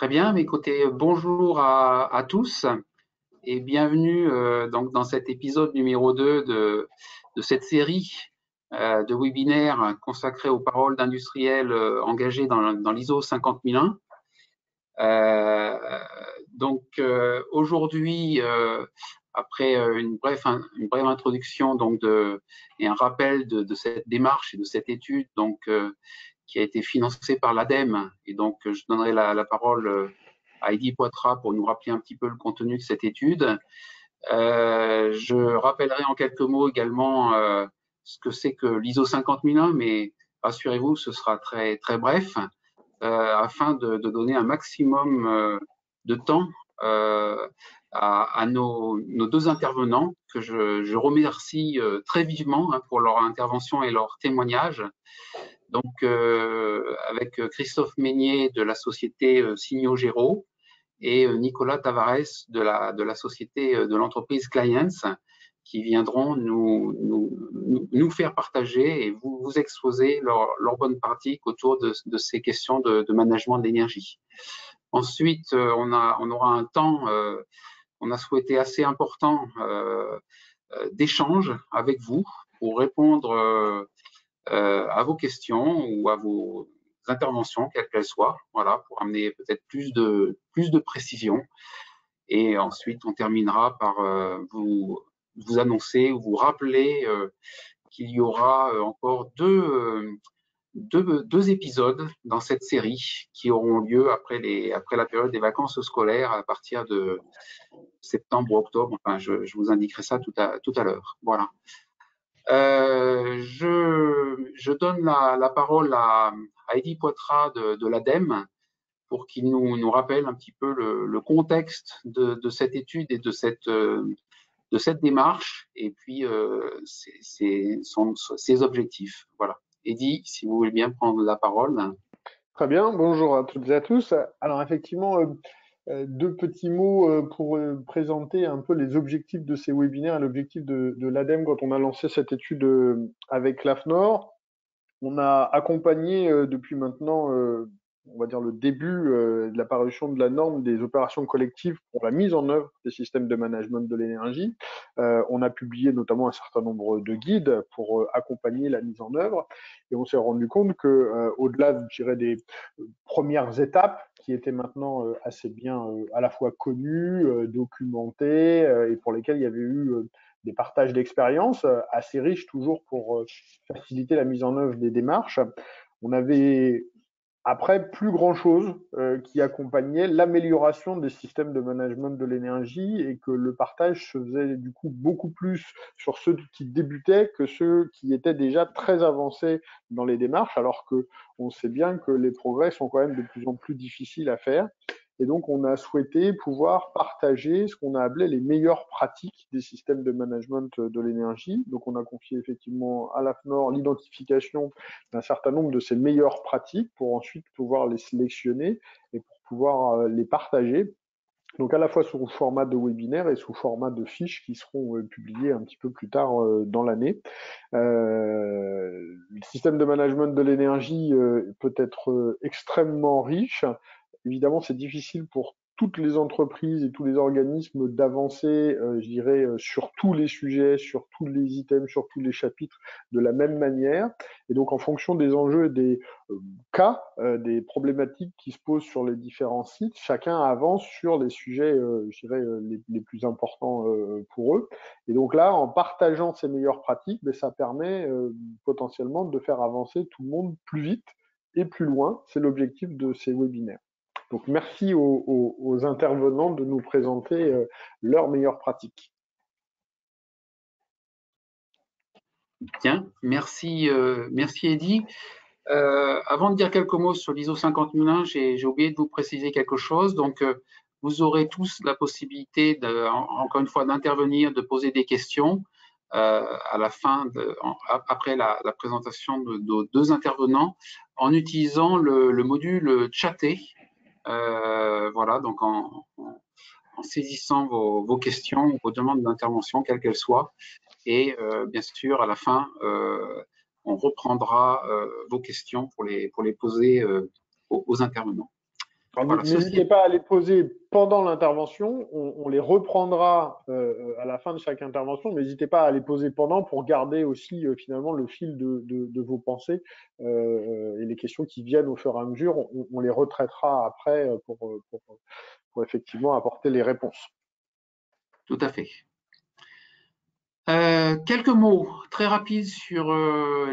Très bien, mais écoutez, bonjour à tous et bienvenue donc dans cet épisode numéro 2 de cette série de webinaires consacrés aux paroles d'industriels engagés dans l'ISO 50001. Aujourd'hui, après une brève introduction et un rappel de cette démarche et de cette étude qui a été financée par l'ADEME, et donc je donnerai la parole à Heidi Poitras pour nous rappeler un petit peu le contenu de cette étude. Je rappellerai en quelques mots également ce que c'est que l'ISO 50001, mais rassurez-vous, ce sera très, très bref, afin de donner un maximum de temps à nos deux intervenants, que je remercie très vivement pour leur intervention et leur témoignage. Donc, avec Christophe Meignier de la société Signaux Géraud et Nicolas Tavares de la société de l'entreprise Clients, qui viendront nous faire partager et vous exposer leurs bonnes pratiques autour de ces questions de management de l'énergie. Ensuite, on aura un temps, on a souhaité assez important d'échange avec vous pour répondre à vos questions ou à vos interventions, quelles qu'elles soient, voilà, pour amener peut-être plus de précision. Et ensuite, on terminera par vous annoncer ou vous rappeler qu'il y aura encore deux épisodes dans cette série qui auront lieu après la période des vacances scolaires à partir de septembre ou octobre. Enfin, je vous indiquerai ça tout à l'heure. Voilà. Je donne la parole à Heidi Poitras de l'ADEME pour qu'il nous rappelle un petit peu le contexte de cette étude et de cette démarche, et puis ses objectifs. Voilà. Heidi, si vous voulez bien prendre la parole. Très bien, bonjour à toutes et à tous. Alors effectivement, deux petits mots pour présenter un peu les objectifs de ces webinaires et l'objectif de l'ADEME quand on a lancé cette étude avec l'AFNOR. On a accompagné depuis maintenant, on va dire le début de la parution de la norme des opérations collectives pour la mise en œuvre des systèmes de management de l'énergie. On a publié notamment un certain nombre de guides pour accompagner la mise en œuvre, et on s'est rendu compte que au-delà, je dirais, des premières étapes qui étaient maintenant assez bien à la fois connues, documentées, et pour lesquelles il y avait eu des partages d'expériences assez riches toujours pour faciliter la mise en œuvre des démarches. On avait après plus grand-chose qui accompagnait l'amélioration des systèmes de management de l'énergie, et que le partage se faisait du coup beaucoup plus sur ceux qui débutaient que ceux qui étaient déjà très avancés dans les démarches, alors que on sait bien que les progrès sont quand même de plus en plus difficiles à faire. Et donc, on a souhaité pouvoir partager ce qu'on a appelé les meilleures pratiques des systèmes de management de l'énergie. Donc, on a confié effectivement à l'AFNOR l'identification d'un certain nombre de ces meilleures pratiques pour ensuite pouvoir les sélectionner et pour pouvoir les partager. Donc, à la fois sous format de webinaire et sous format de fiches qui seront publiées un petit peu plus tard dans l'année. Le système de management de l'énergie peut être extrêmement riche. Évidemment, c'est difficile pour toutes les entreprises et tous les organismes d'avancer, je dirais, sur tous les sujets, sur tous les items, sur tous les chapitres de la même manière. Et donc, en fonction des enjeux et des cas, des problématiques qui se posent sur les différents sites, chacun avance sur les sujets, je dirais, les plus importants pour eux. Et donc là, en partageant ces meilleures pratiques, ça permet potentiellement de faire avancer tout le monde plus vite et plus loin. C'est l'objectif de ces webinaires. Donc, merci aux intervenants de nous présenter leurs meilleures pratiques. Bien, merci Heidi. Avant de dire quelques mots sur l'ISO 50001, j'ai oublié de vous préciser quelque chose. Donc, vous aurez tous la possibilité, encore une fois, d'intervenir, de poser des questions à la fin, après la présentation de deux intervenants, en utilisant le module chatter. Voilà, donc en saisissant vos questions, vos demandes d'intervention, quelles qu'elles soient. Et bien sûr, à la fin, on reprendra vos questions pour les poser aux intervenants. Voilà, N'hésitez pas à les poser pendant l'intervention. On les reprendra à la fin de chaque intervention. N'hésitez pas à les poser pendant pour garder aussi finalement le fil de vos pensées et les questions qui viennent au fur et à mesure. On les retraitera après pour effectivement apporter les réponses. tout à fait. Quelques mots très rapides sur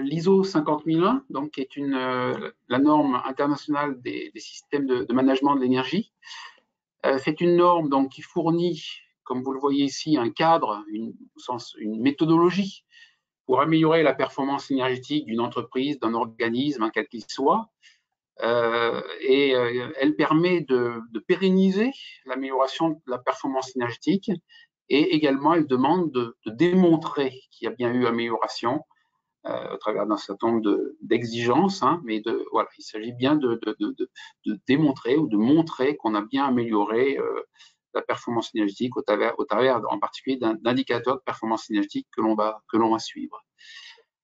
l'ISO 50001, donc qui est la norme internationale des systèmes de management de l'énergie. C'est une norme donc qui fournit, comme vous le voyez ici, un cadre, une méthodologie pour améliorer la performance énergétique d'une entreprise, d'un organisme, quel qu'il soit. Elle permet de pérenniser l'amélioration de la performance énergétique et également elle demande de démontrer qu'il y a bien eu amélioration au travers d'un certain nombre d'exigences, mais voilà, il s'agit bien de démontrer ou de montrer qu'on a bien amélioré la performance énergétique au travers en particulier d'indicateurs de performance énergétique que l'on va suivre.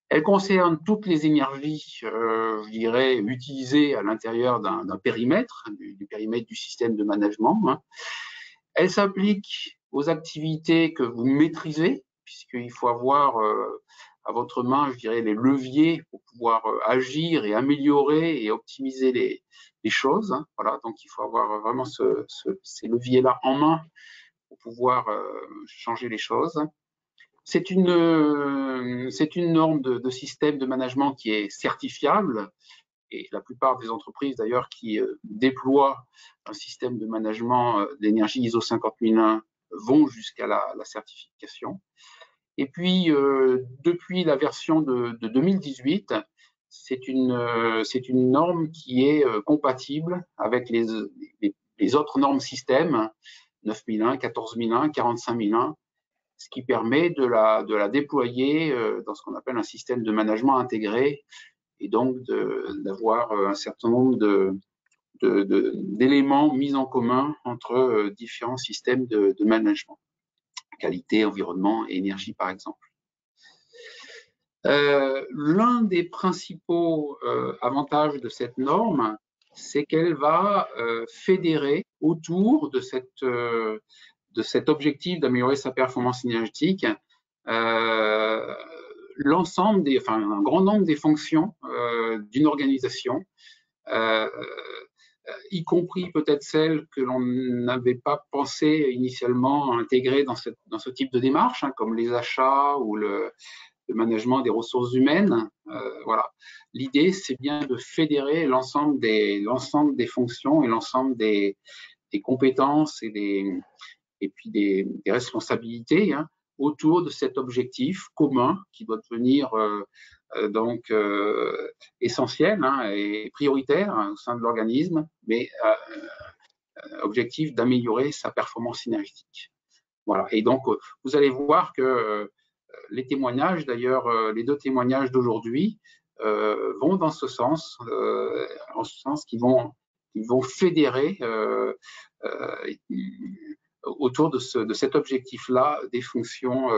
Elle concerne toutes les énergies, je dirais, utilisées à l'intérieur d'un périmètre, du périmètre du système de management. Elle s'applique aux activités que vous maîtrisez, puisqu'il faut avoir à votre main, je dirais, les leviers pour pouvoir agir et améliorer et optimiser les choses. Voilà, donc il faut avoir vraiment ces leviers-là en main pour pouvoir changer les choses. C'est une norme de système de management qui est certifiable et la plupart des entreprises d'ailleurs qui déploient un système de management d'énergie ISO 50001 vont jusqu'à la certification. Et puis, depuis la version de 2018, c'est une norme qui est compatible avec les autres normes systèmes, 9001, 14001, 45001, ce qui permet de la déployer dans ce qu'on appelle un système de management intégré et donc d'avoir un certain nombre d'éléments mis en commun entre différents systèmes de management, qualité, environnement et énergie par exemple. L'un des principaux avantages de cette norme, c'est qu'elle va fédérer autour de cet objectif d'améliorer sa performance énergétique un grand nombre des fonctions d'une organisation, y compris peut-être celles que l'on n'avait pas pensé initialement intégrer dans ce type de démarche, comme les achats ou le management des ressources humaines. Voilà. L'idée, c'est bien de fédérer l'ensemble des fonctions et l'ensemble des compétences et puis des responsabilités autour de cet objectif commun qui doit devenir donc essentiel et prioritaire au sein de l'organisme, mais objectif d'améliorer sa performance énergétique. Voilà. Et donc, vous allez voir que les témoignages, d'ailleurs, les deux témoignages d'aujourd'hui vont dans ce sens, qu'ils vont fédérer autour de cet objectif-là des fonctions,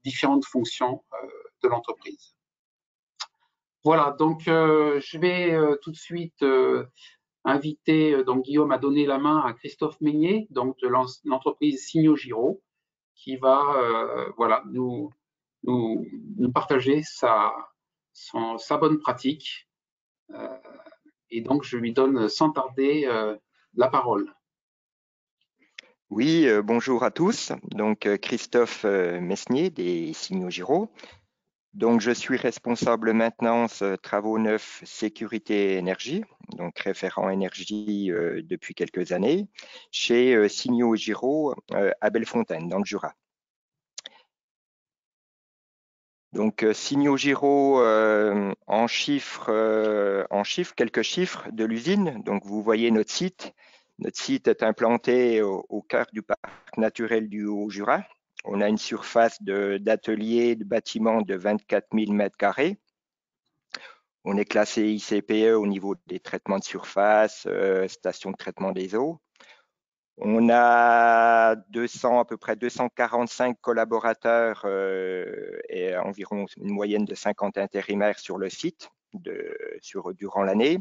différentes fonctions de l'entreprise. Voilà, donc je vais tout de suite inviter donc Guillaume à donner la main à Christophe Meignet, donc de l'entreprise Signaux-Giraud, qui va voilà, nous partager sa bonne pratique. Et donc, je lui donne sans tarder la parole. Oui, bonjour à tous. Donc, Christophe Mesnier des Signaux-Giraud. Donc, je suis responsable maintenance, travaux neufs, sécurité et énergie, donc référent énergie depuis quelques années, chez Signaux-Giraud à Bellefontaine, dans le Jura. Donc, Signaux-Giraud en chiffres, quelques chiffres de l'usine. Donc, vous voyez notre site. Notre site est implanté au cœur du parc naturel du Haut-Jura. On a une surface d'atelier, de bâtiments de 24 000 m². On est classé ICPE au niveau des traitements de surface, station de traitement des eaux. On a à peu près 245 collaborateurs et environ une moyenne de 50 intérimaires sur le site durant l'année.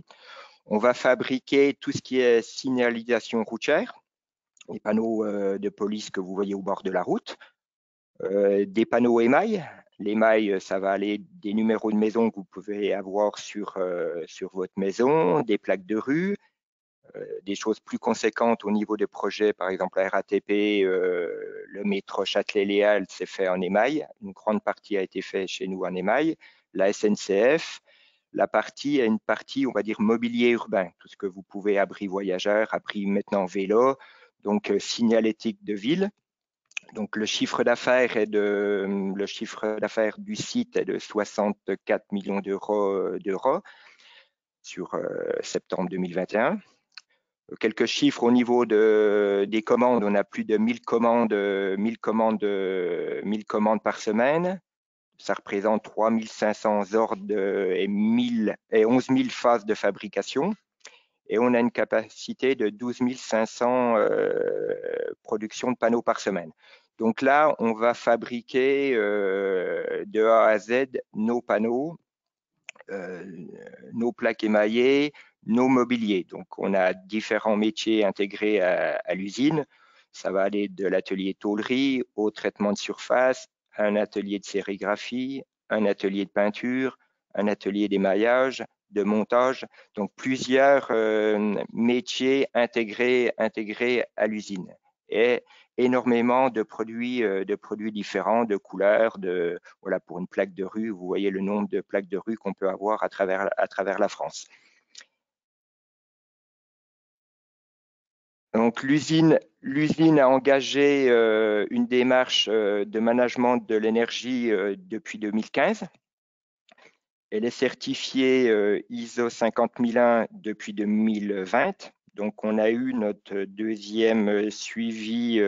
On va fabriquer tout ce qui est signalisation routière, les panneaux de police que vous voyez au bord de la route, des panneaux émail. L'émail, ça va aller des numéros de maison que vous pouvez avoir sur votre maison, des plaques de rue, des choses plus conséquentes au niveau des projets, par exemple la RATP, le métro Châtelet-Léal, c'est fait en émail. Une grande partie a été faite chez nous en émail. La SNCF, une partie, on va dire, mobilier urbain, tout ce que vous pouvez, abri voyageurs, abri maintenant vélo, donc signalétique de ville. Donc le chiffre d'affaires du site est de 64 millions d'euros sur septembre 2021. Quelques chiffres au niveau des commandes. On a plus de 1000 commandes par semaine. Ça représente 3500 ordres et 11 000 phases de fabrication. Et on a une capacité de 12 500 productions de panneaux par semaine. Donc là, on va fabriquer de A à Z nos panneaux, nos plaques émaillées, nos mobiliers. Donc, on a différents métiers intégrés à l'usine. Ça va aller de l'atelier tôlerie au traitement de surface, un atelier de sérigraphie, un atelier de peinture, un atelier d'émaillage, de montage. Donc, plusieurs métiers intégrés à l'usine. Et énormément de produits différents, de couleurs, voilà, pour une plaque de rue, vous voyez le nombre de plaques de rue qu'on peut avoir à travers la France. Donc l'usine a engagé une démarche de management de l'énergie depuis 2015. Elle est certifiée ISO 50001 depuis 2020. Donc, on a eu notre deuxième suivi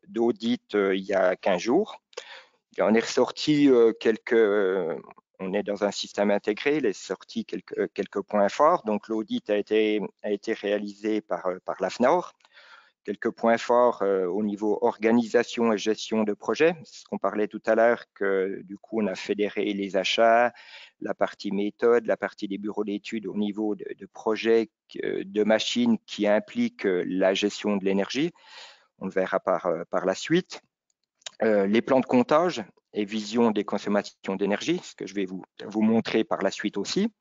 d'audit il y a 15 jours. Et on est ressorti on est dans un système intégré, il est sorti quelques points forts. Donc, l'audit a été réalisé par l'AFNOR. Quelques points forts au niveau organisation et gestion de projet. C'est ce qu'on parlait tout à l'heure, que du coup, on a fédéré les achats, la partie méthode, la partie des bureaux d'études au niveau de projets, de machines qui impliquent la gestion de l'énergie. On le verra par la suite. Les plans de comptage et vision des consommations d'énergie, ce que je vais vous montrer par la suite aussi.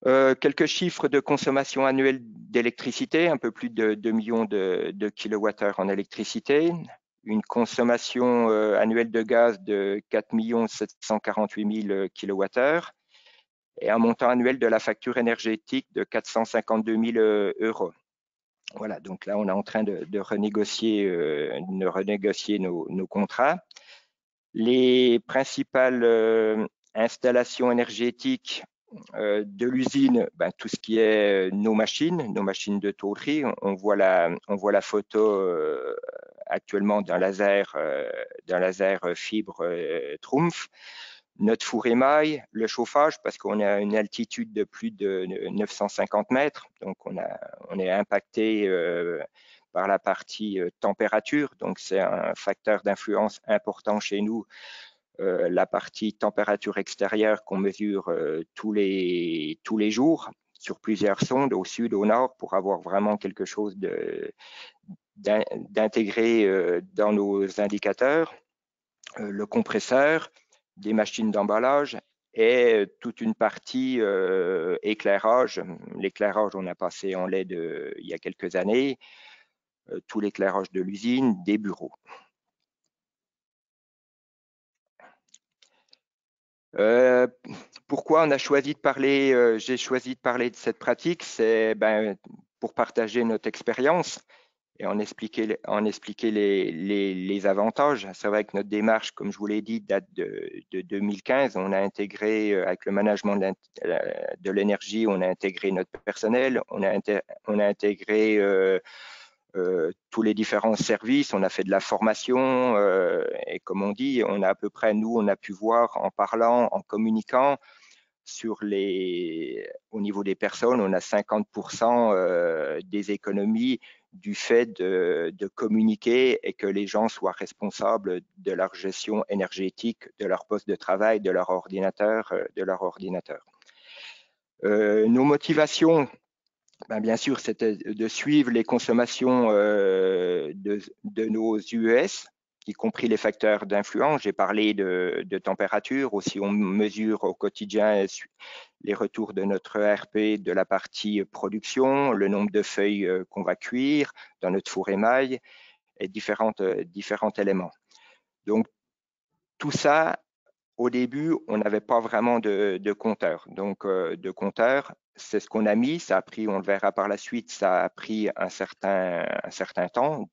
Quelques chiffres de consommation annuelle d'électricité, un peu plus de 2 millions de kilowattheures en électricité, une consommation annuelle de gaz de 4 748 000 kilowattheures et un montant annuel de la facture énergétique de 452 000 euros. Voilà, donc là, on est en train de renégocier nos contrats. Les principales installations énergétiques de l'usine, tout ce qui est nos machines de tôlerie. On voit la photo actuellement d'un laser fibre Trumpf. Notre four émail, le chauffage, parce qu'on est à une altitude de plus de 950 mètres, donc on est impacté par la partie température, donc c'est un facteur d'influence important chez nous. La partie température extérieure qu'on mesure tous les jours sur plusieurs sondes au sud, au nord, pour avoir vraiment quelque chose d'intégré dans nos indicateurs. Le compresseur, des machines d'emballage et toute une partie éclairage. L'éclairage, on a passé en LED il y a quelques années, tout l'éclairage de l'usine, des bureaux. Pourquoi on a choisi de parler, j'ai choisi de parler de cette pratique, c'est pour partager notre expérience et en expliquer les avantages. C'est vrai que notre démarche, comme je vous l'ai dit, date de 2015. On a intégré, avec le management de l'énergie, on a intégré notre personnel, on a intégré tous les différents services, on a fait de la formation et comme on dit, on a à peu près, nous, on a pu voir en parlant, en communiquant au niveau des personnes, on a 50% des économies du fait de communiquer et que les gens soient responsables de leur gestion énergétique, de leur poste de travail, de leur ordinateur. Nos motivations, ben, bien sûr, c'était de suivre les consommations de nos UES, y compris les facteurs d'influence. J'ai parlé de température, aussi on mesure au quotidien les retours de notre ERP de la partie production, le nombre de feuilles qu'on va cuire dans notre four émail et différents éléments. Donc, tout ça, au début, on n'avait pas vraiment de compteur. Donc, de compteur, c'est ce qu'on a mis. Ça a pris, on le verra par la suite, ça a pris un certain temps,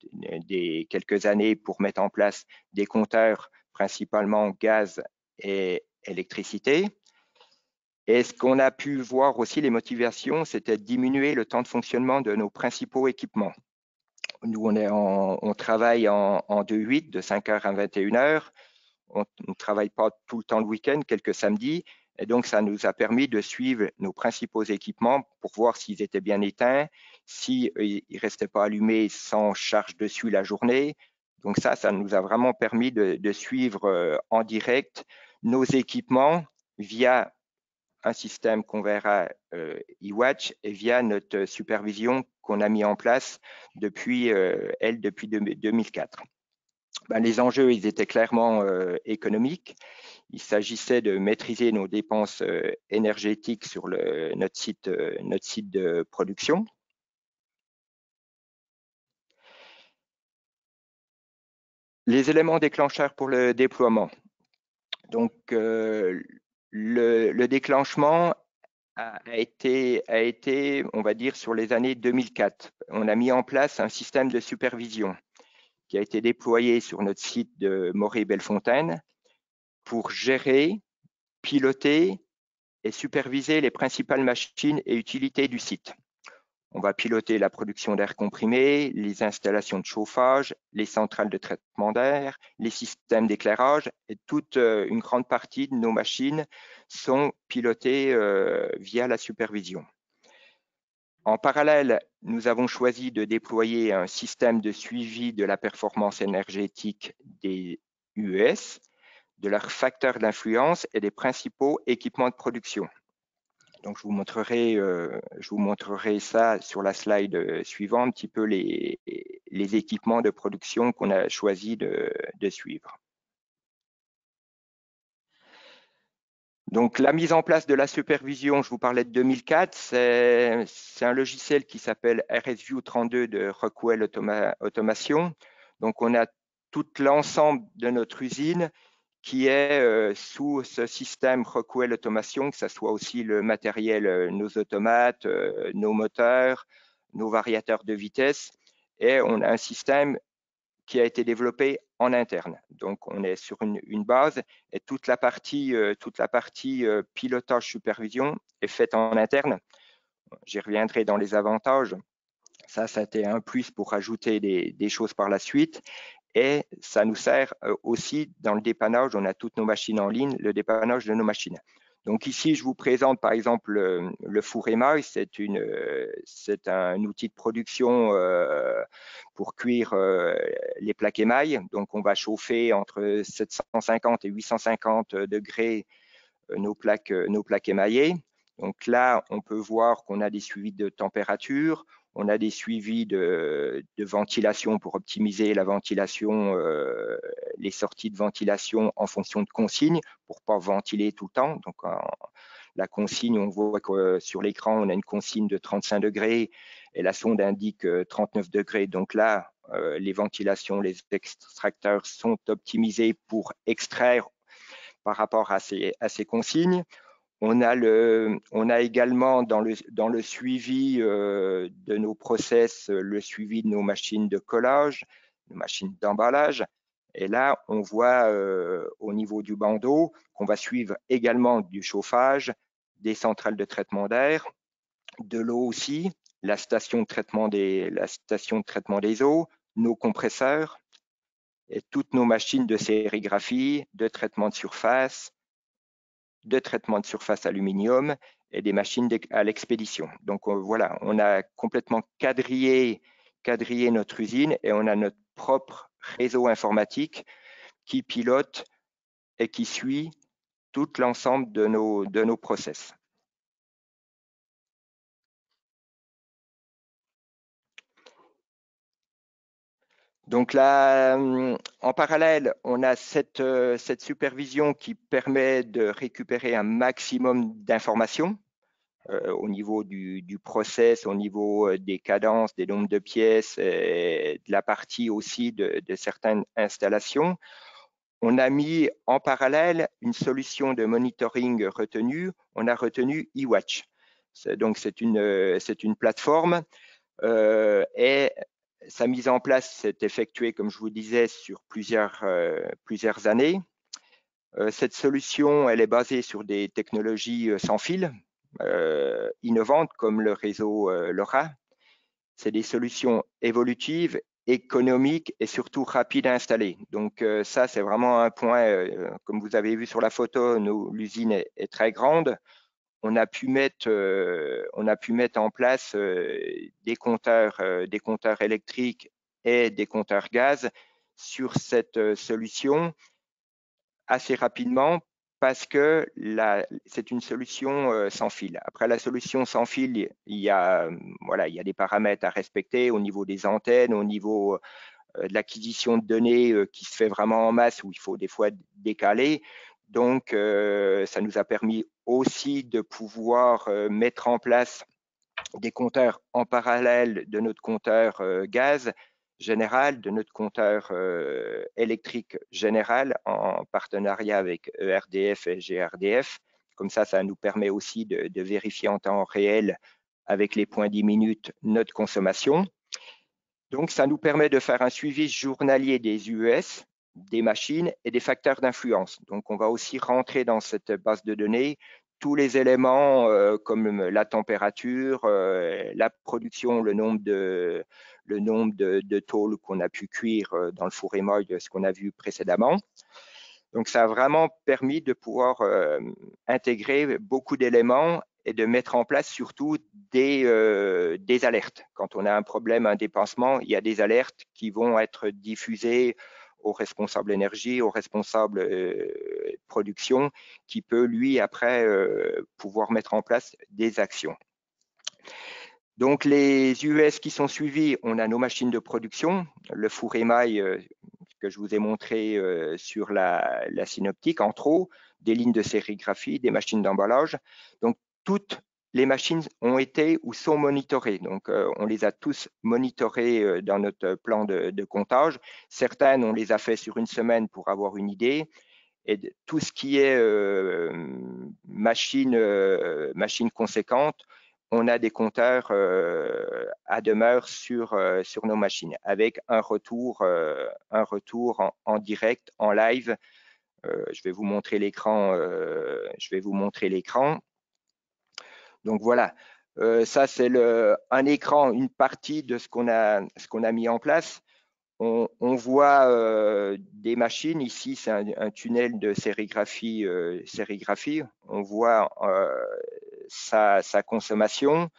quelques années pour mettre en place des compteurs, principalement gaz et électricité. Et ce qu'on a pu voir aussi, les motivations, c'était de diminuer le temps de fonctionnement de nos principaux équipements. Nous, on travaille en 2/8, de 5h à 21h. On ne travaille pas tout le temps le week-end, quelques samedis. Et donc, ça nous a permis de suivre nos principaux équipements pour voir s'ils étaient bien éteints, s'ils ne restaient pas allumés sans charge dessus la journée. Donc ça nous a vraiment permis de suivre en direct nos équipements via un système qu'on verra eWatch et via notre supervision qu'on a mis en place depuis 2004. Ben, les enjeux, ils étaient clairement économiques. Il s'agissait de maîtriser nos dépenses énergétiques sur notre site de production. Les éléments déclencheurs pour le déploiement. Donc, le déclenchement a été, on va dire, sur les années 2004. On a mis en place un système de supervision qui a été déployé sur notre site de Morée-Bellefontaine pour gérer, piloter et superviser les principales machines et utilités du site. On va piloter la production d'air comprimé, les installations de chauffage, les centrales de traitement d'air, les systèmes d'éclairage et toute une grande partie de nos machines sont pilotées via la supervision. En parallèle, nous avons choisi de déployer un système de suivi de la performance énergétique des UES, de leurs facteurs d'influence et des principaux équipements de production. Donc, je vous montrerai ça sur la slide suivante, un petit peu les équipements de production qu'on a choisi de suivre. Donc, la mise en place de la supervision, je vous parlais de 2004, c'est un logiciel qui s'appelle RSView 32 de Rockwell Automation. Donc, on a tout l'ensemble de notre usine qui est sous ce système Rockwell Automation, que ce soit aussi le matériel, nos automates, nos moteurs, nos variateurs de vitesse. Et on a un système qui a été développé en interne. Donc, on est sur une base et toute la partie pilotage supervision est faite en interne. J'y reviendrai dans les avantages. Ça a été un plus pour rajouter des choses par la suite. Et ça nous sert aussi dans le dépannage. On a toutes nos machines en ligne, le dépannage de nos machines. Donc ici, je vous présente par exemple le four émail. C'est un outil de production pour cuire les plaques émail. Donc on va chauffer entre 750 et 850 degrés nos plaques émaillées. Donc là, on peut voir qu'on a des suivis de température, on a des suivis de ventilation pour optimiser la ventilation, les sorties de ventilation en fonction de consignes pour ne pas ventiler tout le temps. Donc, la consigne, on voit que sur l'écran, on a une consigne de 35 degrés et la sonde indique 39 degrés. Donc là, les ventilations, les extracteurs sont optimisés pour extraire par rapport à ces consignes. On a également dans le suivi de nos process, le suivi de nos machines de collage, nos machines d'emballage. Et là, on voit au niveau du bandeau qu'on va suivre également du chauffage, des centrales de traitement d'air, de l'eau aussi, la station de traitement des eaux, nos compresseurs et toutes nos machines de sérigraphie, de traitement de surface aluminium et des machines à l'expédition. Donc voilà, on a complètement quadrillé notre usine et on a notre propre réseau informatique qui pilote et qui suit tout l'ensemble de nos process. Donc là, en parallèle, on a cette supervision qui permet de récupérer un maximum d'informations au niveau du process, au niveau des cadences, des nombres de pièces, et de la partie aussi de certaines installations. On a mis en parallèle une solution de monitoring retenue. On a retenu eWatch. Donc c'est une plateforme et sa mise en place s'est effectuée, comme je vous disais, sur plusieurs années. Cette solution, elle est basée sur des technologies sans fil, innovantes comme le réseau LoRa. C'est des solutions évolutives, économiques et surtout rapides à installer. Donc ça, c'est vraiment un point, comme vous avez vu sur la photo, l'usine est très grande. On a pu mettre en place des compteurs électriques et des compteurs gaz sur cette solution assez rapidement parce que c'est une solution sans fil. Après la solution sans fil, il y a des paramètres à respecter au niveau des antennes, au niveau de l'acquisition de données qui se fait vraiment en masse où il faut des fois décaler. Donc, ça nous a permis aussi de pouvoir mettre en place des compteurs en parallèle de notre compteur gaz général, de notre compteur électrique général en partenariat avec ERDF et GRDF. Comme ça nous permet aussi de vérifier en temps réel avec les points 10 minutes notre consommation. Donc, ça nous permet de faire un suivi journalier des UES, des machines et des facteurs d'influence. Donc, on va aussi rentrer dans cette base de données tous les éléments comme la température, la production, le nombre de tôles qu'on a pu cuire dans le four émail, ce qu'on a vu précédemment. Donc, ça a vraiment permis de pouvoir intégrer beaucoup d'éléments et de mettre en place surtout des alertes. Quand on a un problème, un dépassement, il y a des alertes qui vont être diffusées au responsable énergie, au responsable production, qui peut lui après pouvoir mettre en place des actions. Donc les UES qui sont suivis, on a nos machines de production, le four émail que je vous ai montré sur la synoptique, en trop, des lignes de sérigraphie, des machines d'emballage. Donc toutes les machines ont été ou sont monitorées. Donc on les a tous monitorées dans notre plan de comptage. Certaines, on les a fait sur une semaine pour avoir une idée. Et tout ce qui est machine conséquente, on a des compteurs à demeure sur nos machines avec un retour en direct, en live. Je vais vous montrer l'écran. Donc voilà, ça c'est un écran, une partie de ce qu'on a mis en place. On voit des machines. Ici, c'est un tunnel de sérigraphie. On voit sa consommation.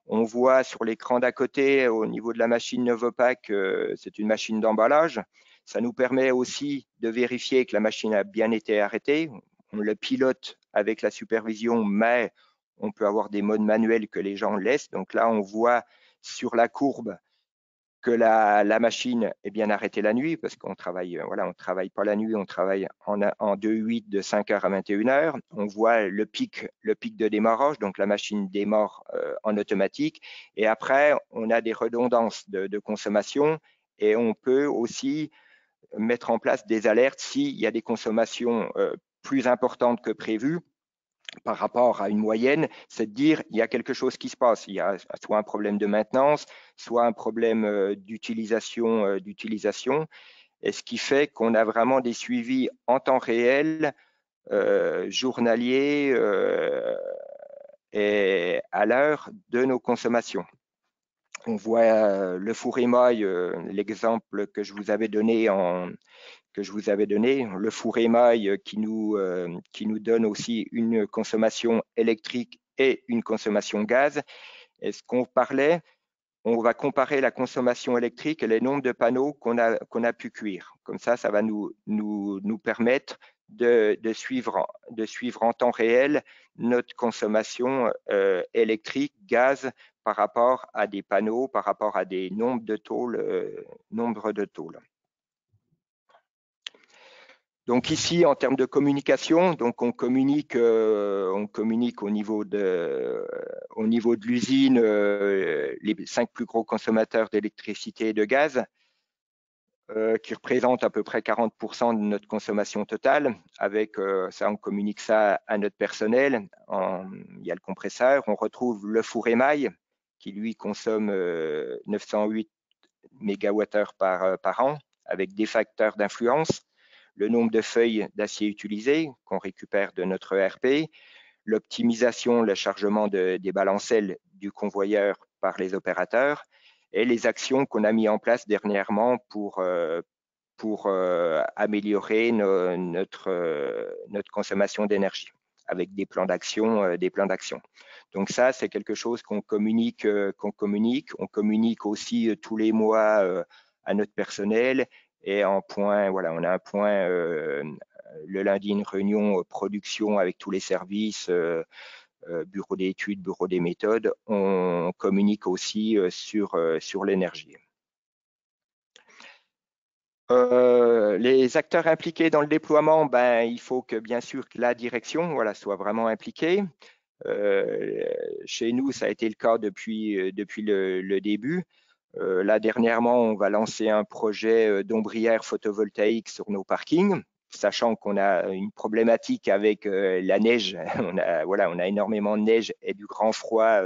On voit sur l'écran d'à côté, au niveau de la machine Novopak, c'est une machine d'emballage. Ça nous permet aussi de vérifier que la machine a bien été arrêtée. On le pilote avec la supervision, mais on peut avoir des modes manuels que les gens laissent. Donc là, on voit sur la courbe que la machine est bien arrêtée la nuit, parce qu'on travaille, on travaille pas la nuit, on travaille en 2/8 de 5h à 21h. On voit le pic de démarrage, donc la machine démarre en automatique. Et après, on a des redondances de consommation et on peut aussi mettre en place des alertes s'il y a des consommations plus importantes que prévues par rapport à une moyenne, c'est de dire il y a quelque chose qui se passe. Il y a soit un problème de maintenance, soit un problème d'utilisation. Et ce qui fait qu'on a vraiment des suivis en temps réel, journaliers et à l'heure de nos consommations. On voit le four émail, l'exemple que je vous avais donné le four émail qui nous donne aussi une consommation électrique et une consommation gaz. Et ce qu'on parlait, on va comparer la consommation électrique et les nombres de panneaux qu'on a pu cuire. Comme ça va nous permettre de suivre en temps réel notre consommation électrique, gaz, par rapport à des panneaux, par rapport à des nombres de tôles. Donc ici, en termes de communication, donc on communique au niveau de l'usine, les 5 plus gros consommateurs d'électricité et de gaz, qui représentent à peu près 40% de notre consommation totale. Avec ça, on communique ça à notre personnel. Il y a le compresseur. On retrouve le four émail qui, lui, consomme 908 MWh par an, avec des facteurs d'influence, le nombre de feuilles d'acier utilisées qu'on récupère de notre ERP, l'optimisation, le chargement des balancelles du convoyeur par les opérateurs, et les actions qu'on a mis en place dernièrement pour améliorer notre consommation d'énergie avec des plans d'action. Donc ça, c'est quelque chose qu'on communique. On communique aussi tous les mois à notre personnel. Et on a un point le lundi, une réunion production avec tous les services, bureau d'études, bureau des méthodes. On communique aussi sur l'énergie. Les acteurs impliqués dans le déploiement, il faut que bien sûr que la direction soit vraiment impliquée. Chez nous, ça a été le cas depuis le début. Là, dernièrement, on va lancer un projet d'ombrière photovoltaïque sur nos parkings, sachant qu'on a une problématique avec la neige. On a énormément de neige et du grand froid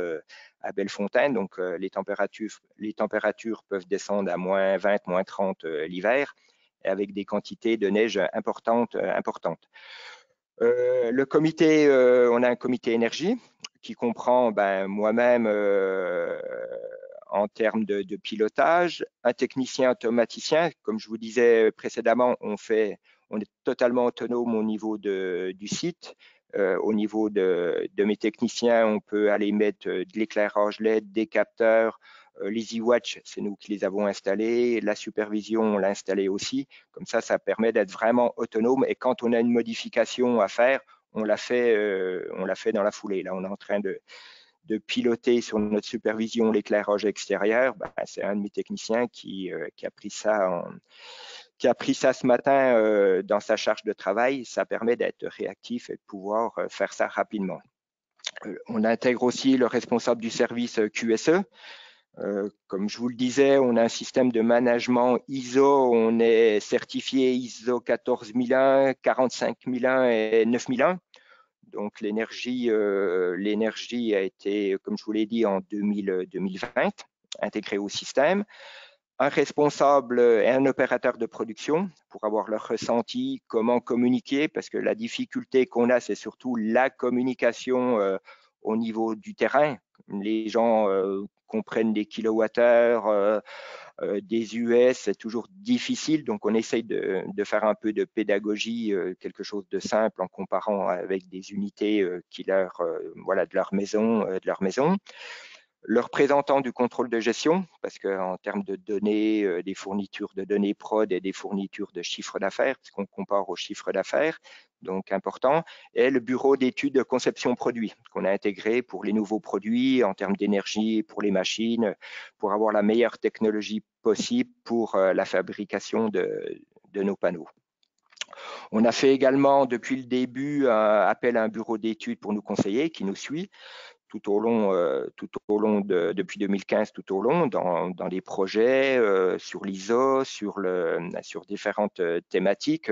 à Bellefontaine, donc les températures peuvent descendre à moins 20, moins 30 l'hiver, avec des quantités de neige importantes. Le comité, on a un comité énergie qui comprend moi-même en termes de pilotage, un technicien automaticien. Comme je vous disais précédemment, on est totalement autonome au niveau du site. Au niveau de mes techniciens, on peut aller mettre de l'éclairage LED, des capteurs, les e-watch, c'est nous qui les avons installés. La supervision, on l'a installée aussi. Comme ça permet d'être vraiment autonome. Et quand on a une modification à faire, on l'a fait dans la foulée. Là, on est en train de piloter sur notre supervision l'éclairage extérieur. C'est un de mes techniciens qui a pris ça ce matin dans sa charge de travail. Ça permet d'être réactif et de pouvoir faire ça rapidement. On intègre aussi le responsable du service QSE. Comme je vous le disais, on a un système de management ISO, on est certifié ISO 14001, 45001 et 9001. Donc l'énergie a été, comme je vous l'ai dit, en 2020, intégrée au système. Un responsable et un opérateur de production pour avoir leur ressenti, comment communiquer, parce que la difficulté qu'on a, c'est surtout la communication au niveau du terrain. Les gens comprennent des kilowattheures, des US, c'est toujours difficile, donc on essaye de faire un peu de pédagogie, quelque chose de simple en comparant avec des unités de leur maison. Le représentant du contrôle de gestion, parce qu'en termes de données, des fournitures de données prod et des fournitures de chiffre d'affaires, parce qu'on compare au chiffre d'affaires, donc important, et le bureau d'études de conception produit qu'on a intégré pour les nouveaux produits en termes d'énergie, pour les machines, pour avoir la meilleure technologie possible pour la fabrication de nos panneaux. On a fait également depuis le début appel à un bureau d'études pour nous conseiller, qui nous suit depuis 2015, tout au long, dans les projets, sur l'ISO, sur différentes thématiques.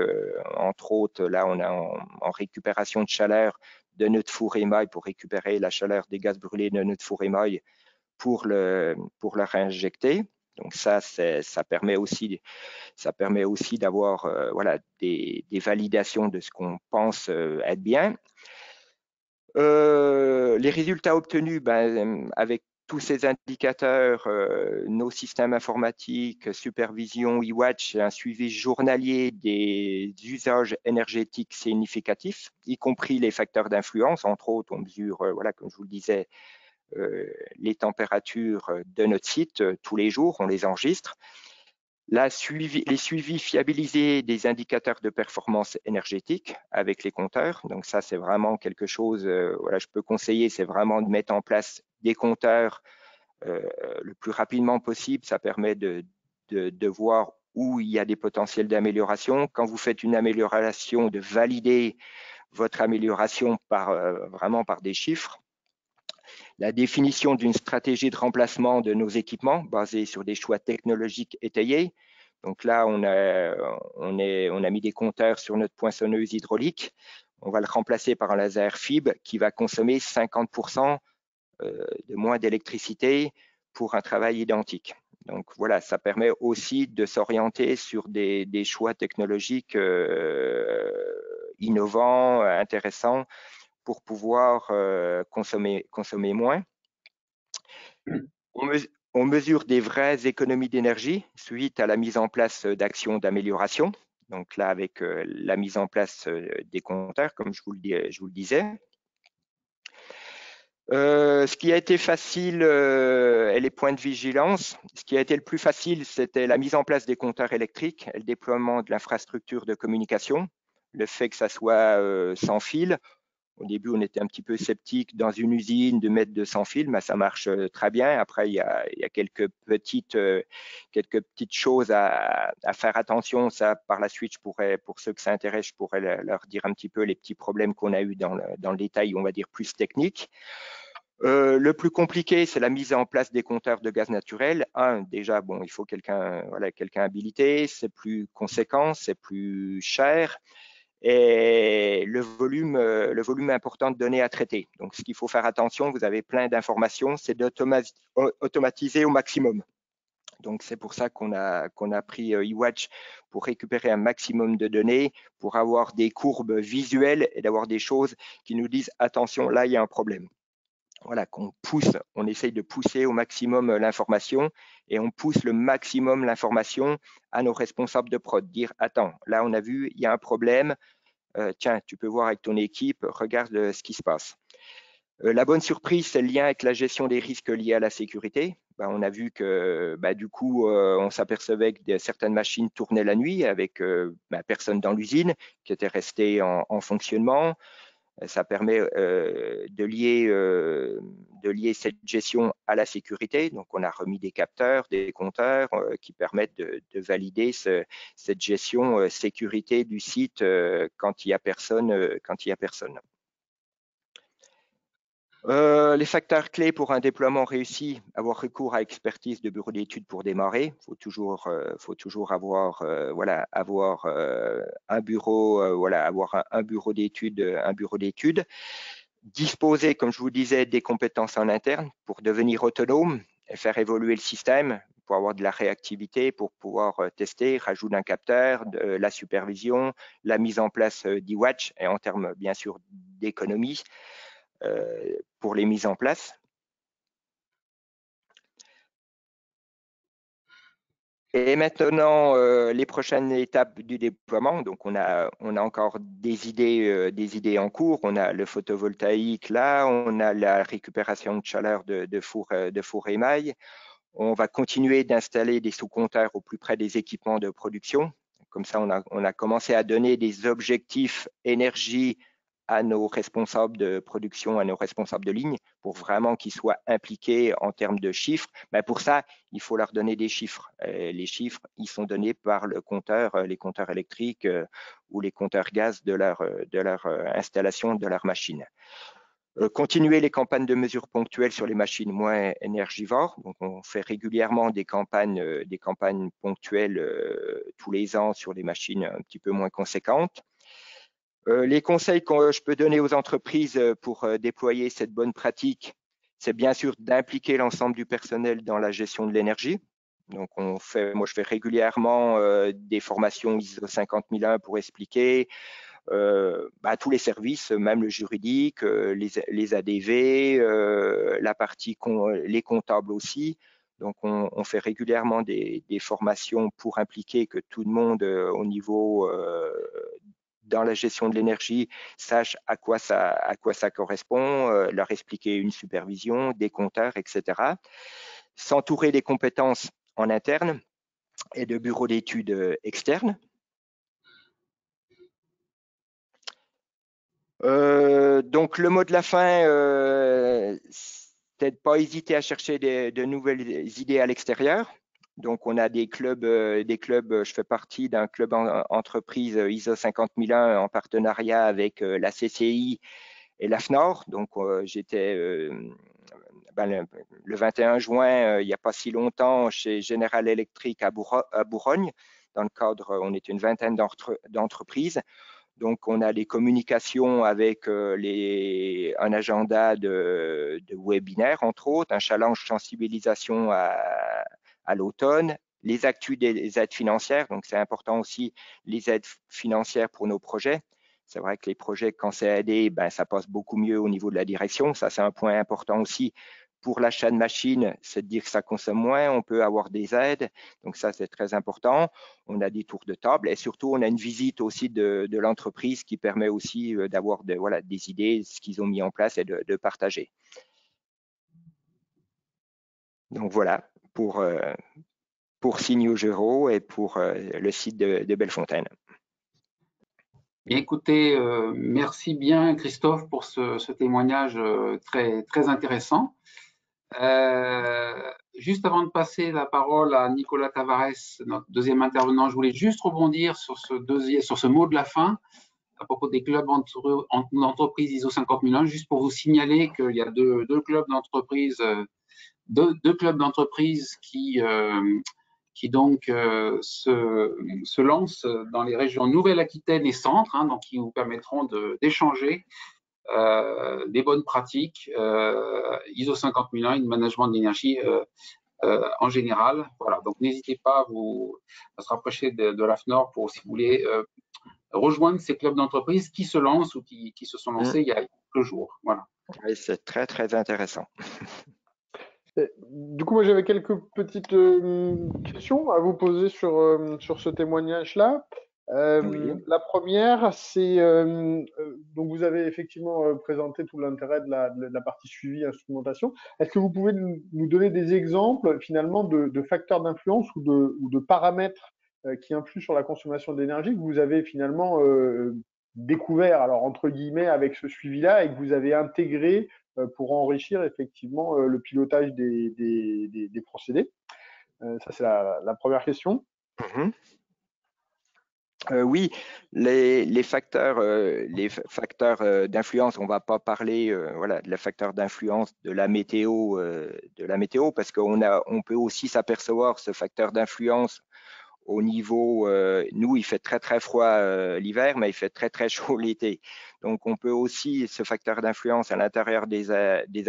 Entre autres, là, on est en récupération de chaleur de notre four émail pour récupérer la chaleur des gaz brûlés de notre four émail pour le réinjecter. Donc ça permet aussi d'avoir des validations de ce qu'on pense être bien. Les résultats obtenus, avec tous ces indicateurs, nos systèmes informatiques, supervision, e-watch, un suivi journalier des usages énergétiques significatifs, y compris les facteurs d'influence. Entre autres, on mesure, comme je vous le disais, les températures de notre site tous les jours, on les enregistre. les suivis fiabilisés des indicateurs de performance énergétique avec les compteurs. Donc ça, c'est vraiment quelque chose, voilà, je peux conseiller, c'est vraiment de mettre en place des compteurs le plus rapidement possible. Ça permet de voir où il y a des potentiels d'amélioration. Quand vous faites une amélioration, de valider votre amélioration vraiment par des chiffres. La définition d'une stratégie de remplacement de nos équipements basée sur des choix technologiques étayés. Donc là, on a mis des compteurs sur notre poinçonneuse hydraulique. On va le remplacer par un laser fibre qui va consommer 50% de moins d'électricité pour un travail identique. Donc voilà, ça permet aussi de s'orienter sur des choix technologiques innovants, intéressants, pour pouvoir consommer moins. On mesure des vraies économies d'énergie suite à la mise en place d'actions d'amélioration. Donc là, avec la mise en place des compteurs, comme je vous le disais. Ce qui a été facile et les points de vigilance. Ce qui a été le plus facile, c'était la mise en place des compteurs électriques et le déploiement de l'infrastructure de communication. Le fait que ça soit sans fil. Au début, on était un petit peu sceptique dans une usine de mettre de sans fil, mais ça marche très bien. Après, il y a quelques petites choses à faire attention. Ça, par la suite, pour ceux que ça intéresse, je pourrais leur dire un petit peu les petits problèmes qu'on a eu dans le détail, on va dire plus technique. Le plus compliqué, c'est la mise en place des compteurs de gaz naturel. Déjà, bon, il faut quelqu'un habilité, c'est plus conséquent, c'est plus cher. Et le volume important de données à traiter. Donc, ce qu'il faut faire attention, vous avez plein d'informations, c'est d'automatiser au maximum. Donc, c'est pour ça qu'on a pris eWatch pour récupérer un maximum de données, pour avoir des courbes visuelles et d'avoir des choses qui nous disent attention, là, il y a un problème. Voilà, on essaye de pousser au maximum l'information et on pousse le maximum l'information à nos responsables de prod. Dire, attends, là on a vu, il y a un problème, tiens, tu peux voir avec ton équipe, regarde ce qui se passe. La bonne surprise, c'est le lien avec la gestion des risques liés à la sécurité. On a vu que du coup, on s'apercevait que certaines machines tournaient la nuit avec personne dans l'usine qui était restée en fonctionnement. Ça permet de lier cette gestion à la sécurité. Donc, on a remis des capteurs, des compteurs qui permettent de valider cette gestion sécurité du site quand il y a personne. Les facteurs clés pour un déploiement réussi, avoir recours à expertise de bureau d'études pour démarrer. Faut toujours avoir un bureau, avoir un bureau d'études. Disposer, comme je vous disais, des compétences en interne pour devenir autonome et faire évoluer le système, pour avoir de la réactivité, pour pouvoir tester, rajouter un capteur, de la supervision, la mise en place d'eWatch et en termes bien sûr d'économie. Pour les mises en place. Et maintenant, les prochaines étapes du déploiement. Donc, on a encore des idées en cours. On a le photovoltaïque là, on a la récupération de chaleur de four émail. On va continuer d'installer des sous-compteurs au plus près des équipements de production. Comme ça, on a commencé à donner des objectifs énergie à nos responsables de production, à nos responsables de ligne, pour vraiment qu'ils soient impliqués en termes de chiffres. Mais pour ça, il faut leur donner des chiffres. Les chiffres, ils sont donnés par le compteur, les compteurs électriques ou les compteurs gaz de leur installation, de leur machine. Continuer les campagnes de mesure ponctuelles sur les machines moins énergivores. Donc, on fait régulièrement des campagnes ponctuelles tous les ans sur les machines un petit peu moins conséquentes. Les conseils que je peux donner aux entreprises pour déployer cette bonne pratique, c'est bien sûr d'impliquer l'ensemble du personnel dans la gestion de l'énergie. Donc, moi, je fais régulièrement des formations ISO 50001 pour expliquer tous les services, même le juridique, les ADV, la partie les comptables aussi. Donc, on fait régulièrement des formations pour impliquer que tout le monde au niveau dans la gestion de l'énergie sache à quoi ça correspond, leur expliquer une supervision, des compteurs, etc. S'entourer des compétences en interne. et de bureaux d'études externes. Donc le mot de la fin, c'est de pas hésiter à chercher de nouvelles idées à l'extérieur. Donc on a des clubs, je fais partie d'un club entreprise ISO 50001 en partenariat avec la CCI et l'AFNOR. Donc j'étais le 21 juin, il n'y a pas si longtemps, chez General Electric à Bourgogne. Dans le cadre, on est une vingtaine d'entreprises. Donc, on a les communications avec un agenda de webinaires, entre autres, un challenge sensibilisation à l'automne, les actus des aides financières. Donc, c'est important aussi les aides financières pour nos projets. C'est vrai que les projets, quand c'est aidé, ben, ça passe beaucoup mieux au niveau de la direction. Ça, c'est un point important aussi pour l'achat de machines, c'est de dire que ça consomme moins, on peut avoir des aides, donc ça c'est très important. On a des tours de table et surtout on a une visite aussi de l'entreprise qui permet aussi d'avoir des idées, ce qu'ils ont mis en place et de partager. Donc voilà pour Signaux et pour le site de Bellefontaine. Bien, écoutez, merci bien Christophe pour ce témoignage très, très intéressant. Juste avant de passer la parole à Nicolas Tavares, notre deuxième intervenant, je voulais juste rebondir sur ce mot de la fin à propos des clubs d'entreprise ISO 50001, juste pour vous signaler qu'il y a deux clubs d'entreprise, deux clubs d'entreprise qui donc se lancent dans les régions Nouvelle-Aquitaine et Centre, hein, donc qui vous permettront d'échanger des bonnes pratiques ISO 50001 et de management de l'énergie en général. Voilà, donc n'hésitez pas à se rapprocher de l'AFNOR pour, si vous voulez, rejoindre ces clubs d'entreprise qui se lancent ou qui se sont lancés il y a quelques jours. Voilà. Oui, c'est très, très intéressant. Du coup, moi, j'avais quelques petites questions à vous poser sur ce témoignage-là. Oui. La première, c'est donc vous avez effectivement présenté tout l'intérêt de la partie suivi instrumentation. Est-ce que vous pouvez nous donner des exemples finalement de facteurs d'influence ou de paramètres qui influent sur la consommation d'énergie que vous avez finalement découvert, alors entre guillemets, avec ce suivi-là et que vous avez intégré pour enrichir effectivement le pilotage des procédés? Ça, c'est la première question. Oui, les facteurs d'influence, on ne va pas parler de les facteurs d'influence de la météo parce qu'on peut aussi s'apercevoir ce facteur d'influence au niveau, nous, il fait très, très froid l'hiver, mais il fait très, très chaud l'été. Donc, on peut aussi, ce facteur d'influence à l'intérieur des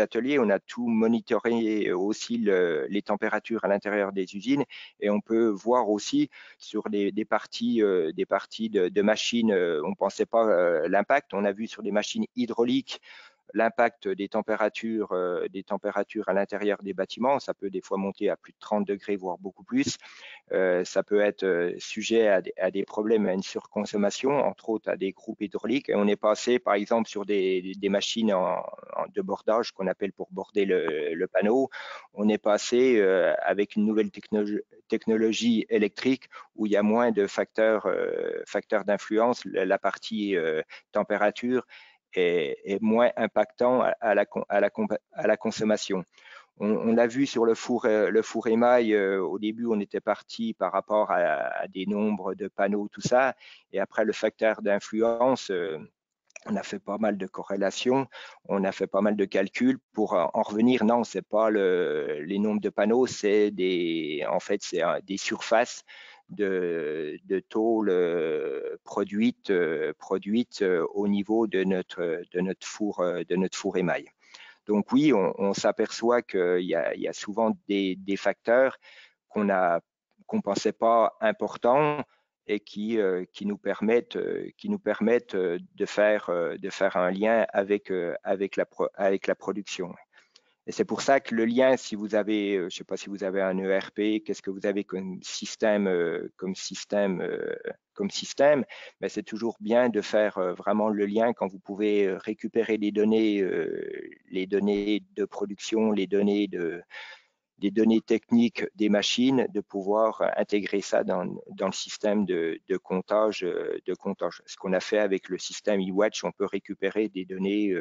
ateliers, on a tout monitoré aussi les températures à l'intérieur des usines et on peut voir aussi sur des parties de machines, on ne pensait pas l'impact. On a vu sur des machines hydrauliques l'impact des températures à l'intérieur des bâtiments. Ça peut des fois monter à plus de 30 degrés, voire beaucoup plus. Ça peut être sujet à des problèmes, à une surconsommation, entre autres à des groupes hydrauliques. Et on est passé, par exemple, sur des machines de bordage qu'on appelle pour border le panneau. On est passé avec une nouvelle technologie électrique où il y a moins de facteurs d'influence. La partie température est moins impactant à la consommation. On l'a vu sur le four émail, au début on était parti par rapport à des nombres de panneaux, tout ça, et après le facteur d'influence, on a fait pas mal de corrélations, on a fait pas mal de calculs pour en revenir. Non, c'est pas les nombres de panneaux, c'est des surfaces de tôle produites au niveau de notre four émail. Donc oui, on s'aperçoit qu'il y a souvent des facteurs qu'on ne pensait pas importants et qui nous permettent de faire un lien avec la production. Et c'est pour ça que le lien, si vous avez, je ne sais pas si vous avez un ERP, qu'est-ce que vous avez comme système, mais c'est toujours bien de faire vraiment le lien quand vous pouvez récupérer les données de production, les données des données techniques des machines, de pouvoir intégrer ça dans le système de comptage. Ce qu'on a fait avec le système eWatch, on peut récupérer des données.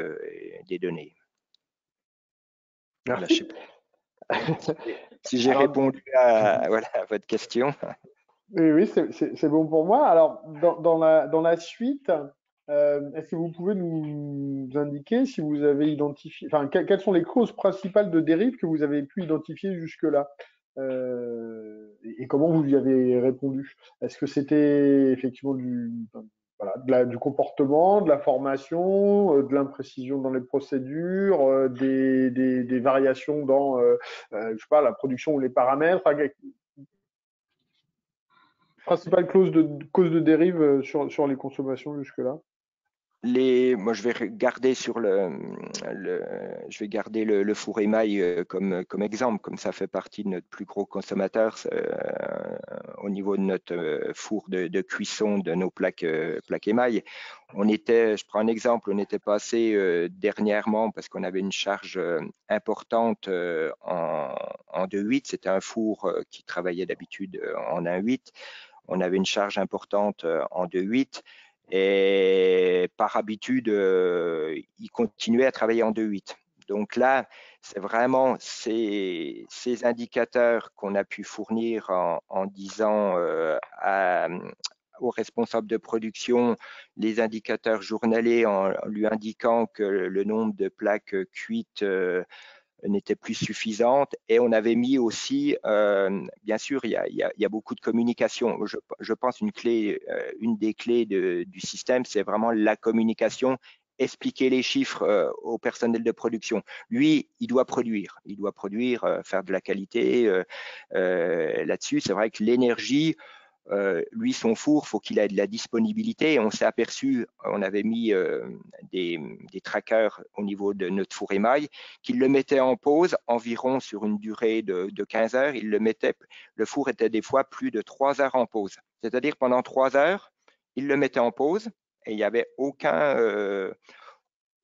Merci. Voilà, si j'ai répondu à votre question. Oui, c'est bon pour moi. Alors, dans la suite, est-ce que vous pouvez nous indiquer si vous avez identifié, enfin, quelles sont les causes principales de dérive que vous avez pu identifier jusque-là? Et comment vous y avez répondu? Est-ce que c'était effectivement du comportement, de la formation, de l'imprécision dans les procédures, des variations dans, je sais pas, la production ou les paramètres? Enfin, principale cause de dérive sur les consommations jusque-là? Moi, je vais garder le four émail comme exemple, comme ça fait partie de notre plus gros consommateur au niveau de notre four de cuisson de nos plaques émail. Je prends un exemple, on était passé dernièrement parce qu'on avait une charge importante en 2.8. C'était un four qui travaillait d'habitude en 1.8. On avait une charge importante en 2.8. Et par habitude, il continuait à travailler en 2.8. Donc là, c'est vraiment ces indicateurs qu'on a pu fournir en disant aux responsables de production les indicateurs journaliers en lui indiquant que le nombre de plaques cuites n'était plus suffisante. Et on avait mis aussi, bien sûr, il y a beaucoup de communication. Je pense une des clés du système, c'est vraiment la communication, expliquer les chiffres au personnel de production. Lui, il doit produire, faire de la qualité. Là-dessus, c'est vrai que l'énergie, lui, son four, faut qu'il ait de la disponibilité. Et on s'est aperçu, on avait mis des trackers au niveau de notre four émail, qu'il le mettait en pause environ sur une durée de 15 heures. Le four était des fois plus de 3 heures en pause. C'est-à-dire pendant 3 heures, il le mettait en pause et il n'y avait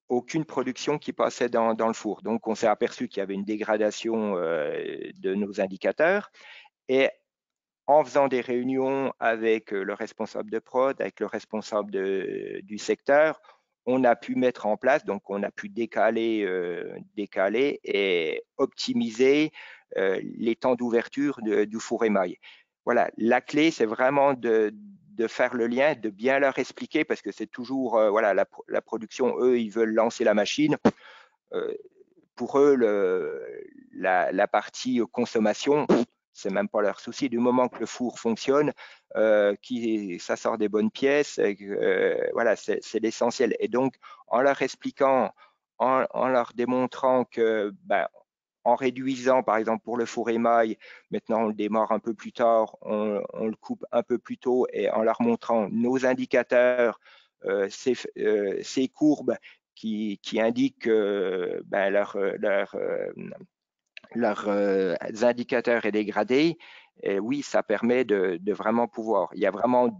aucune production qui passait dans le four. Donc, on s'est aperçu qu'il y avait une dégradation de nos indicateurs. Et en faisant des réunions avec le responsable de prod, avec le responsable du secteur, on a pu mettre en place, donc on a pu décaler et optimiser les temps d'ouverture du four émail. Voilà, la clé, c'est vraiment de faire le lien, de bien leur expliquer, parce que c'est toujours, la production, eux, ils veulent lancer la machine. Pour eux, la partie consommation, c'est même pas leur souci. Du moment que le four fonctionne, ça sort des bonnes pièces, voilà, c'est l'essentiel. Et donc, en leur expliquant, en leur démontrant que, en réduisant, par exemple, pour le four émail, maintenant on le démarre un peu plus tard, on le coupe un peu plus tôt, et en leur montrant nos indicateurs, ces courbes qui indiquent leurs indicateurs est dégradé, et oui, ça permet de vraiment pouvoir. Il y a vraiment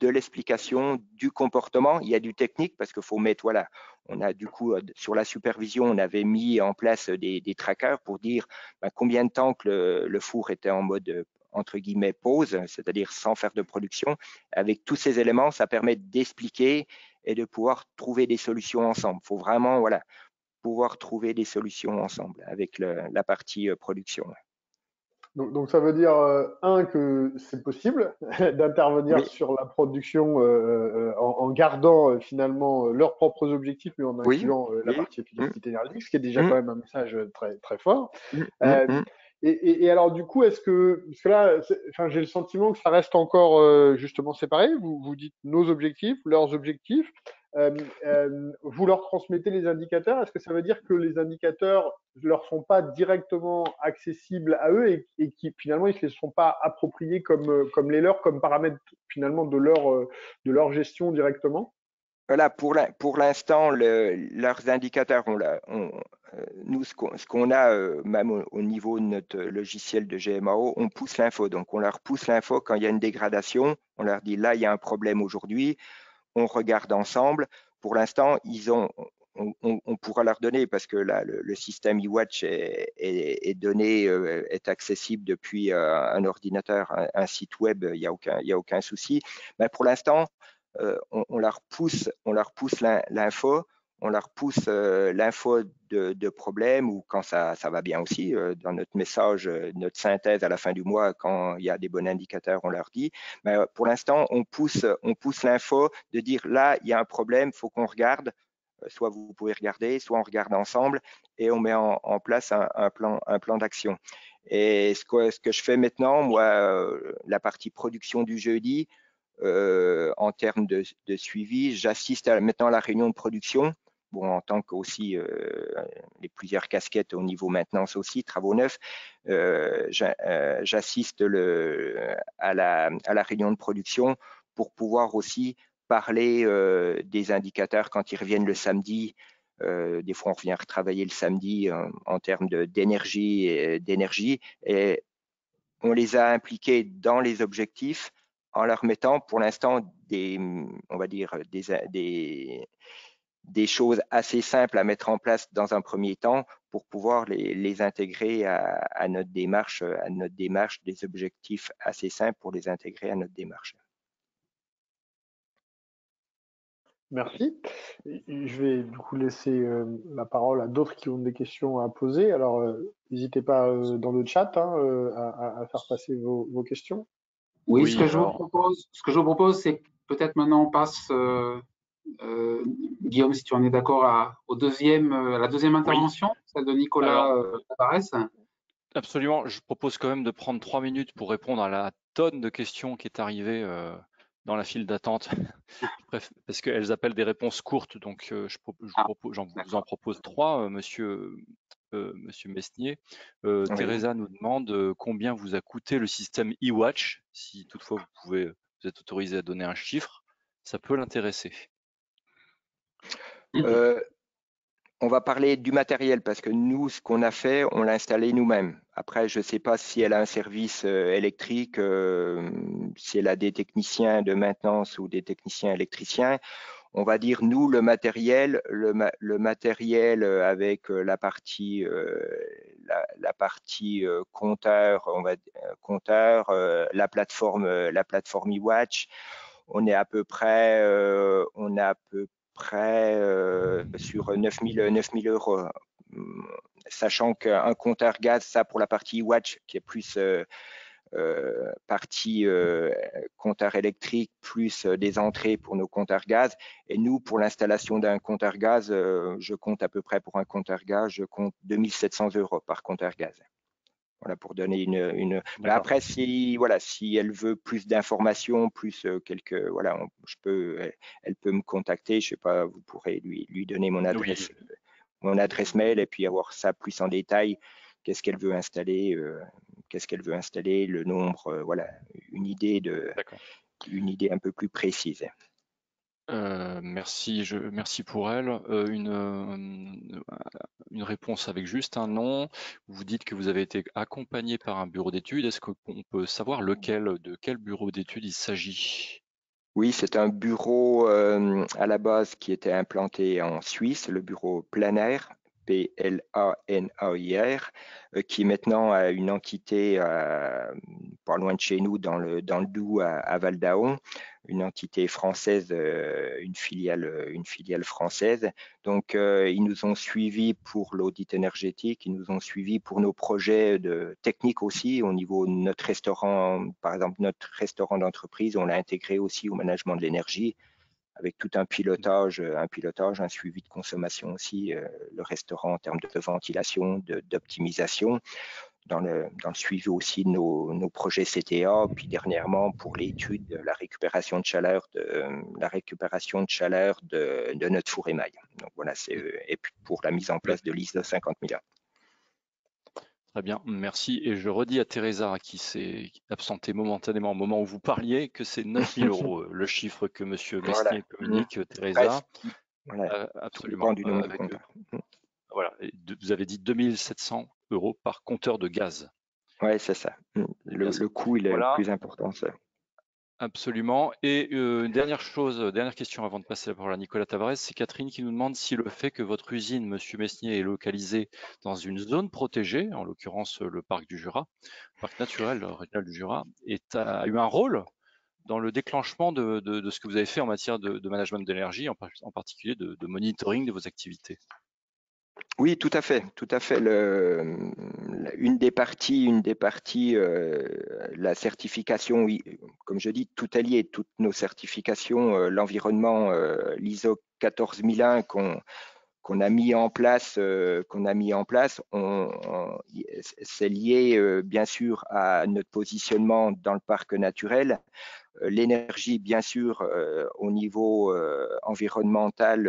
de l'explication, du comportement, il y a du technique parce qu'il faut mettre, voilà, on a du coup, sur la supervision, on avait mis en place des trackers pour dire combien de temps que le four était en mode entre guillemets pause, c'est-à-dire sans faire de production. Avec tous ces éléments, ça permet d'expliquer et de pouvoir trouver des solutions ensemble. Il faut vraiment, voilà, pouvoir trouver des solutions ensemble avec la partie production. Donc ça veut dire, que c'est possible d'intervenir Oui, sur la production en gardant finalement leurs propres objectifs, mais en oui, incluant la oui. partie efficacité énergétique, ce qui est déjà quand même un message très, très fort. Mm, mm, Euh, mm. et alors du coup, parce que là, enfin, j'ai le sentiment que ça reste encore justement séparé. Vous dites nos objectifs, leurs objectifs. Vous leur transmettez les indicateurs. Est-ce que ça veut dire que les indicateurs ne leur sont pas directement accessibles à eux et qui finalement ils ne se les sont pas appropriés comme les leurs, comme paramètres finalement de leur gestion directement? Voilà, pour l'instant, leurs indicateurs, nous, ce qu'on a, même au niveau de notre logiciel de GMAO, on pousse l'info. Donc, on leur pousse l'info quand il y a une dégradation. On leur dit, là, il y a un problème aujourd'hui. On regarde ensemble. Pour l'instant, on pourra la redonner parce que là, le système eWatch est donné, est accessible depuis un ordinateur, un site web, il y a aucun souci. Mais pour l'instant, on la repousse l'info. On la repousse l'info de problème ou quand ça va bien aussi. Dans notre message, notre synthèse à la fin du mois, quand il y a des bons indicateurs, on leur dit. Mais pour l'instant, on pousse l'info de dire là, il y a un problème, il faut qu'on regarde. Soit vous pouvez regarder, soit on regarde ensemble et on met en place un plan d'action. Et ce que je fais maintenant, moi, la partie production du jeudi, en termes de suivi, j'assiste maintenant à la réunion de production. Bon, en tant qu'aussi les plusieurs casquettes au niveau maintenance aussi, travaux neufs, j'assiste à la réunion de production pour pouvoir aussi parler des indicateurs quand ils reviennent le samedi. Des fois, on revient retravailler le samedi en termes d'énergie et on les a impliqués dans les objectifs en leur mettant pour l'instant on va dire des choses assez simples à mettre en place dans un premier temps pour pouvoir les intégrer à notre démarche, des objectifs assez simples pour les intégrer à notre démarche. Merci. Je vais du coup laisser la parole à d'autres qui ont des questions à poser. Alors, n'hésitez pas dans le chat à faire passer vos questions. Oui, Oui, ce que je vous propose, c'est que peut-être maintenant on passe, Guillaume, si tu en es d'accord, à la deuxième intervention, celle de Nicolas Tabarès. Absolument. Je propose quand même de prendre 3 minutes pour répondre à la tonne de questions qui est arrivée dans la file d'attente, parce qu'elles appellent des réponses courtes. Donc, vous en propose 3, monsieur Mesnier. Oui. Teresa nous demande combien vous a coûté le système eWatch. Si toutefois vous êtes autorisé à donner un chiffre, ça peut l'intéresser. On va parler du matériel parce que nous, ce qu'on a fait, on l'a installé nous-mêmes. Après, je ne sais pas si elle a un service électrique, si elle a des techniciens de maintenance ou des techniciens électriciens. On va dire, nous, le matériel avec la partie compteur, la plateforme eWatch, on est à peu près sur 9 000 euros, sachant qu'un compteur gaz, ça pour la partie watch qui est plus partie compteur électrique plus des entrées pour nos compteurs gaz. Et nous, pour l'installation d'un compteur gaz, je compte à peu près pour un compteur gaz, je compte 2 700 euros par compteur gaz. Voilà, pour donner une... Mais après, si elle veut plus d'informations, plus quelques... Voilà, elle peut me contacter, je sais pas, vous pourrez lui donner mon adresse, mail et puis avoir ça plus en détail. Qu'est-ce qu'elle veut installer, le nombre, voilà, une idée un peu plus précise. Merci pour elle. Une réponse avec juste un nom. Vous dites que vous avez été accompagné par un bureau d'études. Est-ce qu'on peut savoir de quel bureau d'études il s'agit? Oui, c'est un bureau à la base qui était implanté en Suisse, le bureau Planair, Planair, qui maintenant a une entité pas loin de chez nous, dans le Doubs, à Val d'Aon, une entité française, une filiale française. Donc, ils nous ont suivis pour l'audit énergétique, ils nous ont suivis pour nos projets techniques aussi, au niveau de notre restaurant, par exemple, notre restaurant d'entreprise, on l'a intégré aussi au management de l'énergie, avec tout un pilotage, un suivi de consommation aussi, le restaurant en termes de ventilation, d'optimisation, dans le suivi aussi de nos projets CTA, puis dernièrement pour l'étude de la récupération de chaleur de notre four émail. Donc voilà, et puis pour la mise en place de l'ISO 50001. Très bien, merci. Et je redis à Teresa, qui s'est absentée momentanément au moment où vous parliez, que c'est 9 000 euros le chiffre que monsieur Mesnier communique, Teresa. Voilà. Absolument. Tout dépend du nombre de compteurs. Voilà. Vous avez dit 2 700 euros par compteur de gaz. Oui, c'est ça. Le coût, il est le plus important. Ça. Absolument. Et dernière question avant de passer la parole à Nicolas Tavares, c'est Catherine qui nous demande si le fait que votre usine, Monsieur Mesnier, est localisée dans une zone protégée, en l'occurrence le parc du Jura, parc naturel régional du Jura, a eu un rôle dans le déclenchement de ce que vous avez fait en matière de management d'énergie, en particulier de monitoring de vos activités. Oui, tout à fait, tout à fait. Une des parties, la certification, oui, comme je dis, tout est lié, toutes nos certifications, l'environnement, l'ISO 14001 qu'on a mis en place, c'est lié bien sûr à notre positionnement dans le parc naturel. L'énergie, bien sûr, au niveau environnemental,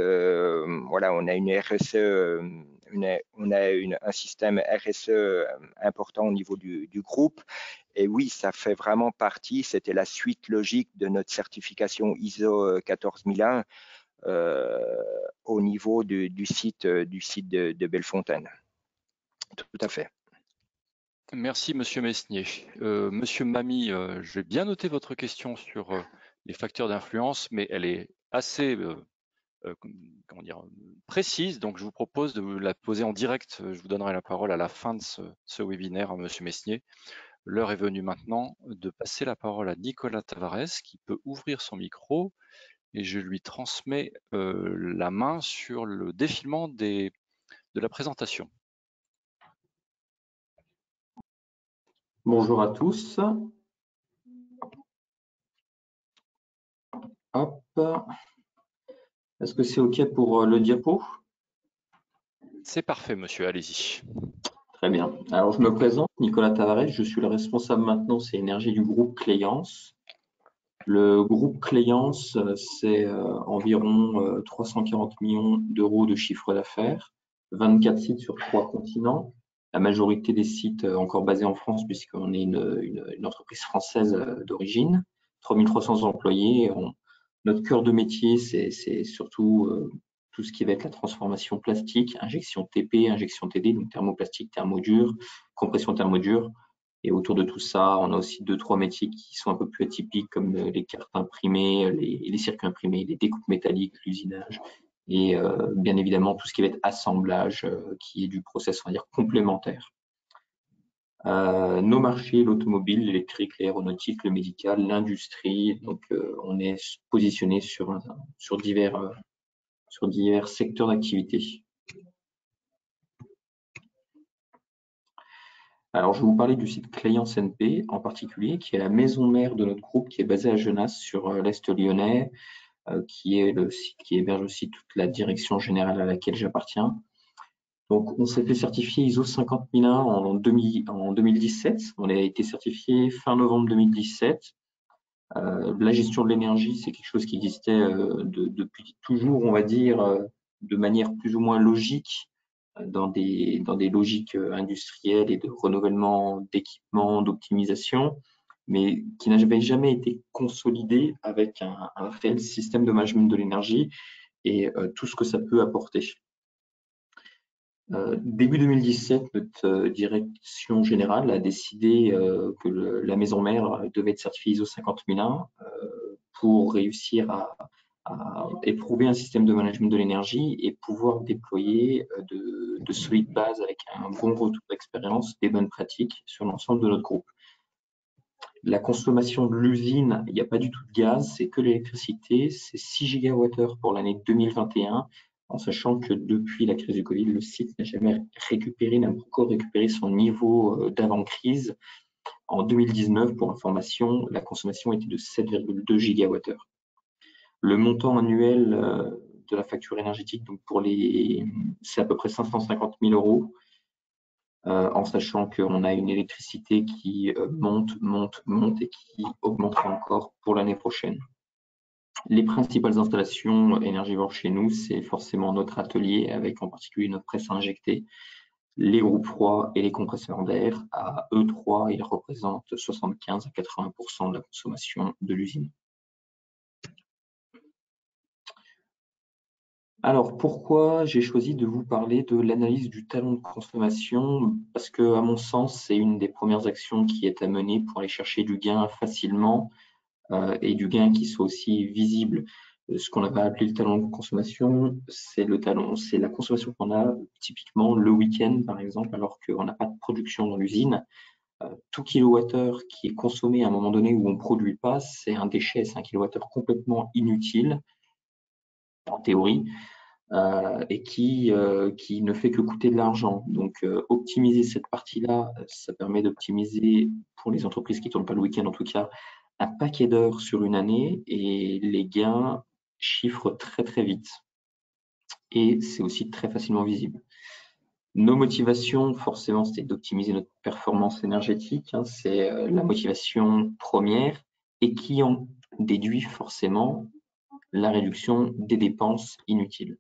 voilà, on a une RSE, un système RSE important au niveau du groupe. Et oui, ça fait vraiment partie, c'était la suite logique de notre certification ISO 14001 au niveau du site de Bellefontaine. Tout à fait. Merci, Monsieur Mesnier. Monsieur Mamy, j'ai bien noté votre question sur les facteurs d'influence, mais elle est assez comment dire, précise, donc je vous propose de la poser en direct. Je vous donnerai la parole à la fin de ce webinaire, Monsieur Mesnier. L'heure est venue maintenant de passer la parole à Nicolas Tavares, qui peut ouvrir son micro, et je lui transmets la main sur le défilement de la présentation. Bonjour à tous. Hop. Est-ce que c'est OK pour le diapo? C'est parfait, monsieur, allez-y. Très bien. Alors, je me présente, Nicolas Tavares, je suis le responsable maintenance et énergie du groupe Cléance. Le groupe Cléance, c'est environ 340 millions d'euros de chiffre d'affaires, 24 sites sur 3 continents, la majorité des sites encore basés en France puisqu'on est une entreprise française d'origine, 3300 employés. Notre cœur de métier, c'est surtout tout ce qui va être la transformation plastique, injection TP, injection TD, donc thermoplastique, thermodure, compression thermodure. Et autour de tout ça, on a aussi 2-3 métiers qui sont un peu plus atypiques, comme les cartes imprimées, les circuits imprimés, les découpes métalliques, l'usinage, et bien évidemment tout ce qui va être assemblage, qui est du process, on va dire, complémentaire. Nos marchés, l'automobile, l'électrique, l'aéronautique, le médical, l'industrie. Donc, on est positionné sur divers secteurs d'activité. Alors, je vais vous parler du site Cléance NP en particulier, qui est la maison mère de notre groupe, qui est basée à Genasse, sur l'Est lyonnais, qui est le site qui héberge aussi toute la direction générale à laquelle j'appartiens. Donc, on s'est fait certifier ISO 50001 en 2017. On a été certifié fin novembre 2017. La gestion de l'énergie, c'est quelque chose qui existait depuis toujours, on va dire, de manière plus ou moins logique, dans des logiques industrielles et de renouvellement d'équipements, d'optimisation, mais qui n'avait jamais été consolidé avec un réel système de management de l'énergie et tout ce que ça peut apporter. Début 2017, notre direction générale a décidé que la maison mère devait être certifiée ISO 50001 pour réussir à éprouver un système de management de l'énergie et pouvoir déployer de solides bases avec un bon retour d'expérience et bonnes pratiques sur l'ensemble de notre groupe. La consommation de l'usine, il n'y a pas du tout de gaz, c'est que l'électricité, c'est 6 gigawattheures pour l'année 2021, en sachant que depuis la crise du Covid, le site n'a jamais récupéré, n'a encore récupéré son niveau d'avant-crise. En 2019, pour information, la consommation était de 7,2 gigawattheures. Le montant annuel de la facture énergétique, donc c'est à peu près 550 000 euros, en sachant qu'on a une électricité qui monte et qui augmentera encore pour l'année prochaine. Les principales installations énergivores chez nous, c'est forcément notre atelier, avec en particulier notre presse à injecter, les groupes froids et les compresseurs d'air. À eux trois, ils représentent 75 à 80% de la consommation de l'usine. Alors, pourquoi j'ai choisi de vous parler de l'analyse du talon de consommation? Parce que, à mon sens, c'est une des premières actions qui est à mener pour aller chercher du gain facilement et du gain qui soit aussi visible. Ce qu'on avait appelé le talon de consommation, c'est la consommation qu'on a typiquement le week-end, par exemple, alors qu'on n'a pas de production dans l'usine. Tout kilowattheure qui est consommé à un moment donné où on ne produit pas, c'est un déchet, c'est un kilowattheure complètement inutile, en théorie, et qui ne fait que coûter de l'argent. Donc, optimiser cette partie-là, ça permet d'optimiser, pour les entreprises qui ne tournent pas le week-end en tout cas, un paquet d'heures sur une année, et les gains chiffrent très très vite. Et c'est aussi très facilement visible. Nos motivations, forcément, c'était d'optimiser notre performance énergétique. Hein, c'est la motivation première, et qui en déduit forcément la réduction des dépenses inutiles.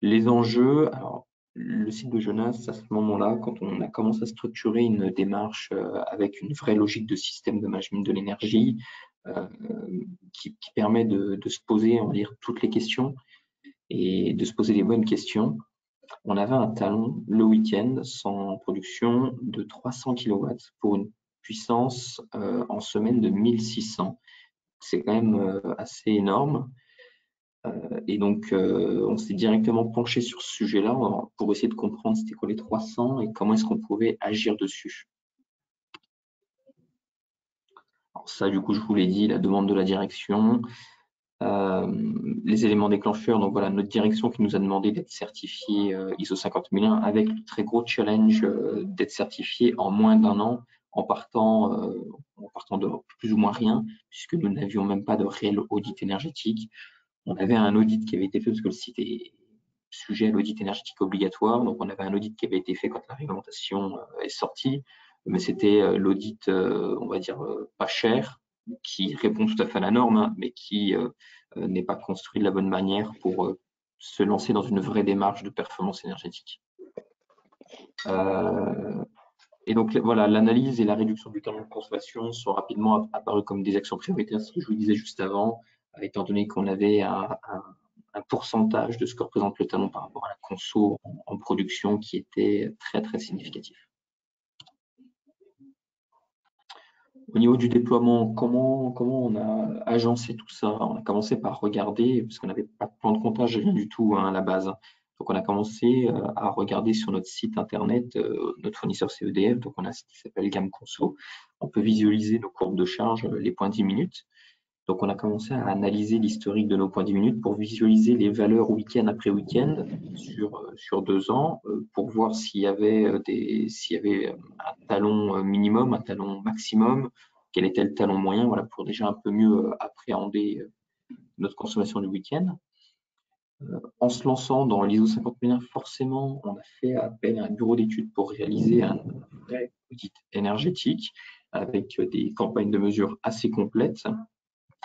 Les enjeux, alors, le site de Jonas, à ce moment-là, quand on a commencé à structurer une démarche avec une vraie logique de système de management de l'énergie, qui permet de se poser, on va dire, toutes les questions et de se poser les bonnes questions, on avait un talon le week-end sans production de 300 kW pour une puissance en semaine de 1600. C'est quand même assez énorme. Et donc, on s'est directement penché sur ce sujet-là pour essayer de comprendre c'était quoi les 300 et comment est-ce qu'on pouvait agir dessus. Alors ça, du coup, je vous l'ai dit, la demande de la direction, les éléments déclencheurs. Donc voilà, notre direction qui nous a demandé d'être certifié ISO 50001 avec le très gros challenge d'être certifié en moins d'1 an en partant de plus ou moins rien, puisque nous n'avions même pas de réel audit énergétique. On avait un audit qui avait été fait parce que le site est sujet à l'audit énergétique obligatoire. Donc, on avait un audit qui avait été fait quand la réglementation est sortie, mais c'était l'audit, on va dire, pas cher, qui répond tout à fait à la norme, hein, mais qui n'est pas construit de la bonne manière pour se lancer dans une vraie démarche de performance énergétique. Et donc, voilà, l'analyse et la réduction du temps de consommation sont rapidement apparues comme des actions prioritaires, ce que je vous disais juste avant, étant donné qu'on avait un pourcentage de ce que représente le talon par rapport à la conso en production qui était très, très significatif. Au niveau du déploiement, comment on a agencé tout ça? On a commencé par regarder, parce qu'on n'avait pas de plan de comptage, rien du tout hein, à la base. Donc, on a commencé à regarder sur notre site internet, notre fournisseur CEDF, donc on a ce qui s'appelle Gamme Conso. On peut visualiser nos courbes de charge, les points 10 minutes. Donc, on a commencé à analyser l'historique de nos points 10 minutes pour visualiser les valeurs week-end après week-end sur 2 ans, pour voir s'il y avait un talon minimum, un talon maximum, quel était le talon moyen, voilà, pour déjà un peu mieux appréhender notre consommation du week-end. En se lançant dans l'ISO 50001, forcément, on a fait appel à un bureau d'études pour réaliser un vrai audit énergétique avec des campagnes de mesures assez complètes,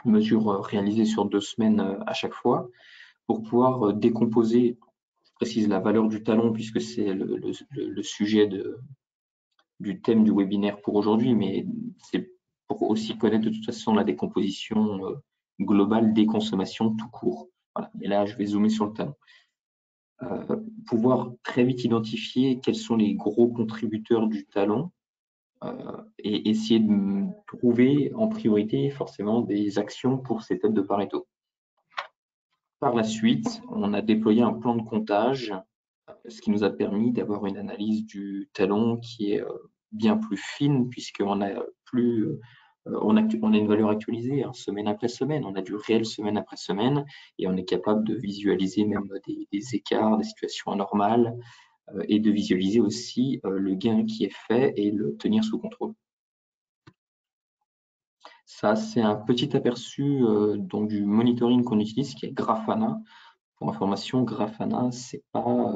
mesures réalisées sur 2 semaines à chaque fois, pour pouvoir décomposer, je précise la valeur du talon puisque c'est le sujet du thème du webinaire pour aujourd'hui, mais c'est pour aussi connaître de toute façon la décomposition globale des consommations tout court. Voilà. Et là, je vais zoomer sur le talon. Pouvoir très vite identifier quels sont les gros contributeurs du talon et essayer de trouver en priorité forcément des actions pour ces têtes de Pareto. Par la suite, on a déployé un plan de comptage, ce qui nous a permis d'avoir une analyse du talon qui est bien plus fine puisqu'on a on a une valeur actualisée hein, semaine après semaine, on a du réel semaine après semaine et on est capable de visualiser même des écarts, des situations anormales et de visualiser aussi le gain qui est fait et le tenir sous contrôle. Ça, c'est un petit aperçu donc, du monitoring qu'on utilise qui est Grafana. Pour information, Grafana, c'est pas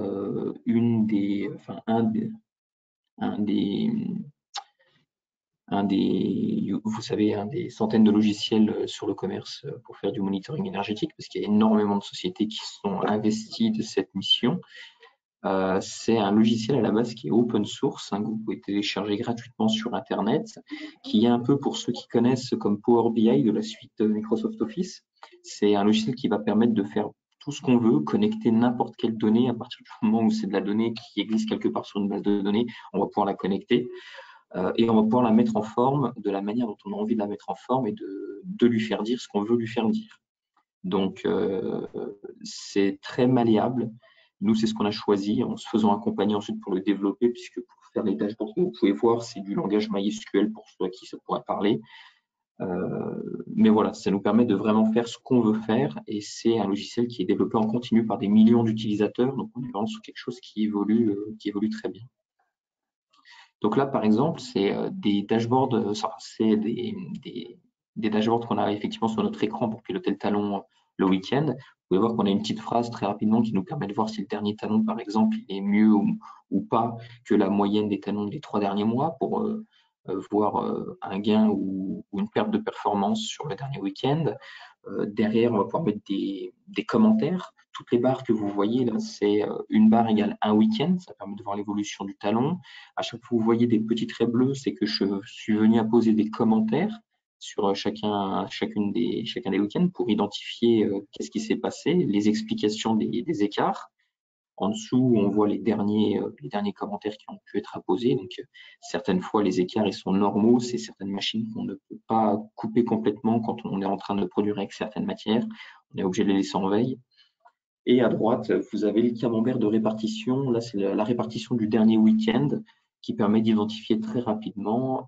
vous savez, un des centaines de logiciels sur le commerce pour faire du monitoring énergétique, parce qu'il y a énormément de sociétés qui sont investies de cette mission. C'est un logiciel à la base qui est open source, hein, que vous pouvez télécharger gratuitement sur Internet, qui est un peu pour ceux qui connaissent comme Power BI de la suite Microsoft Office. C'est un logiciel qui va permettre de faire tout ce qu'on veut, connecter n'importe quelle donnée à partir du moment où c'est de la donnée qui existe quelque part sur une base de données, on va pouvoir la connecter. et on va pouvoir la mettre en forme de la manière dont on a envie de la mettre en forme et de lui faire dire ce qu'on veut lui faire dire. Donc, c'est très malléable. Nous, c'est ce qu'on a choisi en se faisant accompagner ensuite pour le développer, puisque pour faire les dashboards que vous pouvez voir, c'est du langage MySQL pour ceux à qui ça pourrait parler. Mais voilà, ça nous permet de vraiment faire ce qu'on veut faire et c'est un logiciel qui est développé en continu par des millions d'utilisateurs. Donc, on est vraiment sur quelque chose qui évolue très bien. Donc là, par exemple, c'est des dashboards, c'est des dashboards qu'on a effectivement sur notre écran pour piloter le talon le week-end. Vous pouvez voir qu'on a une petite phrase très rapidement qui nous permet de voir si le dernier talon, par exemple, il est mieux ou pas que la moyenne des talons des 3 derniers mois pour voir un gain ou une perte de performance sur le dernier week-end. Derrière, on va pouvoir mettre des commentaires. Toutes les barres que vous voyez là, c'est une barre égale un week-end. Ça permet de voir l'évolution du talon. À chaque fois que vous voyez des petits traits bleus, c'est que je suis venu à poser des commentaires sur chacun des week-ends pour identifier qu'est-ce qui s'est passé, les explications des écarts. En dessous, on voit les derniers commentaires qui ont pu être apposés. Donc, certaines fois, les écarts ils sont normaux. C'est certaines machines qu'on ne peut pas couper complètement quand on est en train de produire avec certaines matières. On est obligé de les laisser en veille. Et à droite, vous avez le camembert de répartition. Là, c'est la répartition du dernier week-end qui permet d'identifier très rapidement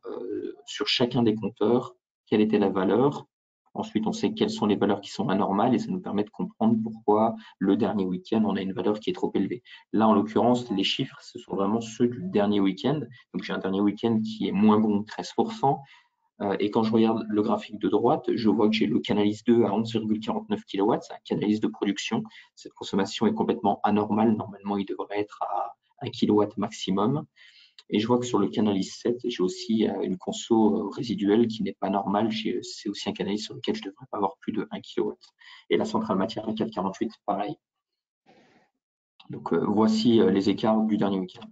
sur chacun des compteurs quelle était la valeur. Ensuite, on sait quelles sont les valeurs qui sont anormales et ça nous permet de comprendre pourquoi le dernier week-end, on a une valeur qui est trop élevée. Là, en l'occurrence, les chiffres, ce sont vraiment ceux du dernier week-end. Donc, j'ai un dernier week-end qui est moins bon, 13%. Et quand je regarde le graphique de droite, je vois que j'ai le Canalys 2 à 11,49 kW, c'est un Canalys de production. Cette consommation est complètement anormale. Normalement, il devrait être à 1 kW maximum. Et je vois que sur le Canalys 7, j'ai aussi une conso résiduelle qui n'est pas normale. C'est aussi un Canalys sur lequel je ne devrais pas avoir plus de 1 kW. Et la centrale matière à 4,48, pareil. Donc, voici les écarts du dernier week-end.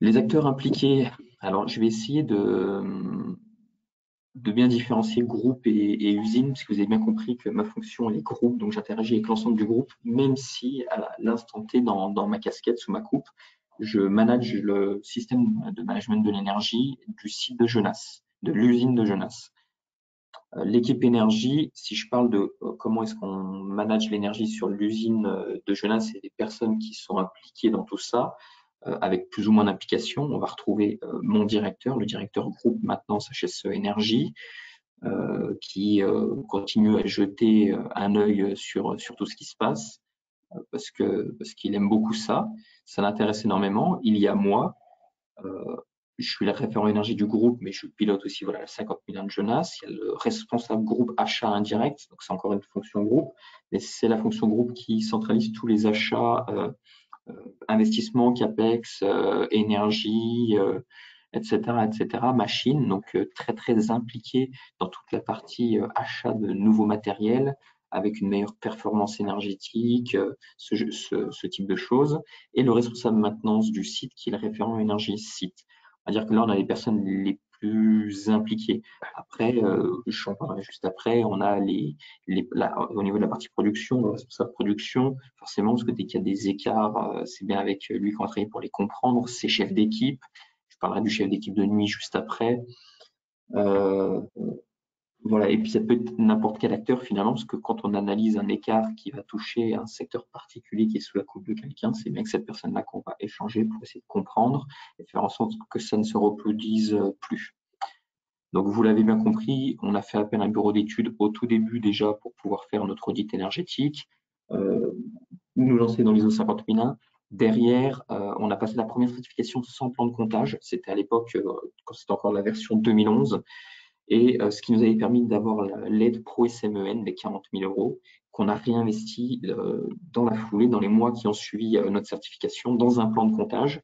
Les acteurs impliqués, alors je vais essayer de bien différencier groupe et usine, parce que vous avez bien compris que ma fonction elle est groupe, donc j'interagis avec l'ensemble du groupe, même si à l'instant T, dans ma casquette, sous ma coupe, je manage le système de management de l'énergie du site de Genasse, de l'usine de Genasse. L'équipe énergie, si je parle de comment est-ce qu'on manage l'énergie sur l'usine de Genasse, c'est des personnes qui sont impliquées dans tout ça, avec plus ou moins d'implication. On va retrouver mon directeur, le directeur groupe maintenance HSE Énergie, qui continue à jeter un œil sur tout ce qui se passe, parce qu'il aime beaucoup ça. Ça l'intéresse énormément. Il y a moi, je suis le référent énergie du groupe, mais je pilote aussi voilà, 50 000 de Genasse. Il y a le responsable groupe achat indirect, donc c'est encore une fonction groupe, mais c'est la fonction groupe qui centralise tous les achats, investissement, capex, énergie, etc., machine, donc très très impliqué dans toute la partie achat de nouveaux matériels avec une meilleure performance énergétique, ce type de choses, et le responsable maintenance du site qui est le référent énergie site. C'est-à-dire que là, on a les personnes les plus impliquées. Après, j'en parlerai juste après, on a au niveau de la partie production, le responsable production, forcément, parce que dès qu'il y a des écarts, c'est bien avec lui qu'on va travailler pour les comprendre, ses chefs d'équipe. Je parlerai du chef d'équipe de nuit juste après. Voilà, et puis ça peut être n'importe quel acteur finalement, parce que quand on analyse un écart qui va toucher un secteur particulier qui est sous la coupe de quelqu'un, c'est bien que cette personne-là qu'on va échanger pour essayer de comprendre et faire en sorte que ça ne se reproduise plus. Donc vous l'avez bien compris, on a fait appel à un bureau d'études au tout début déjà pour pouvoir faire notre audit énergétique, nous lancer dans l'ISO 50001. Derrière, on a passé la première certification sans plan de comptage. C'était à l'époque, quand c'était encore la version 2011. Et ce qui nous avait permis d'avoir l'aide Pro SMEN des 40 000 € qu'on a réinvesti dans la foulée, dans les mois qui ont suivi notre certification, dans un plan de comptage.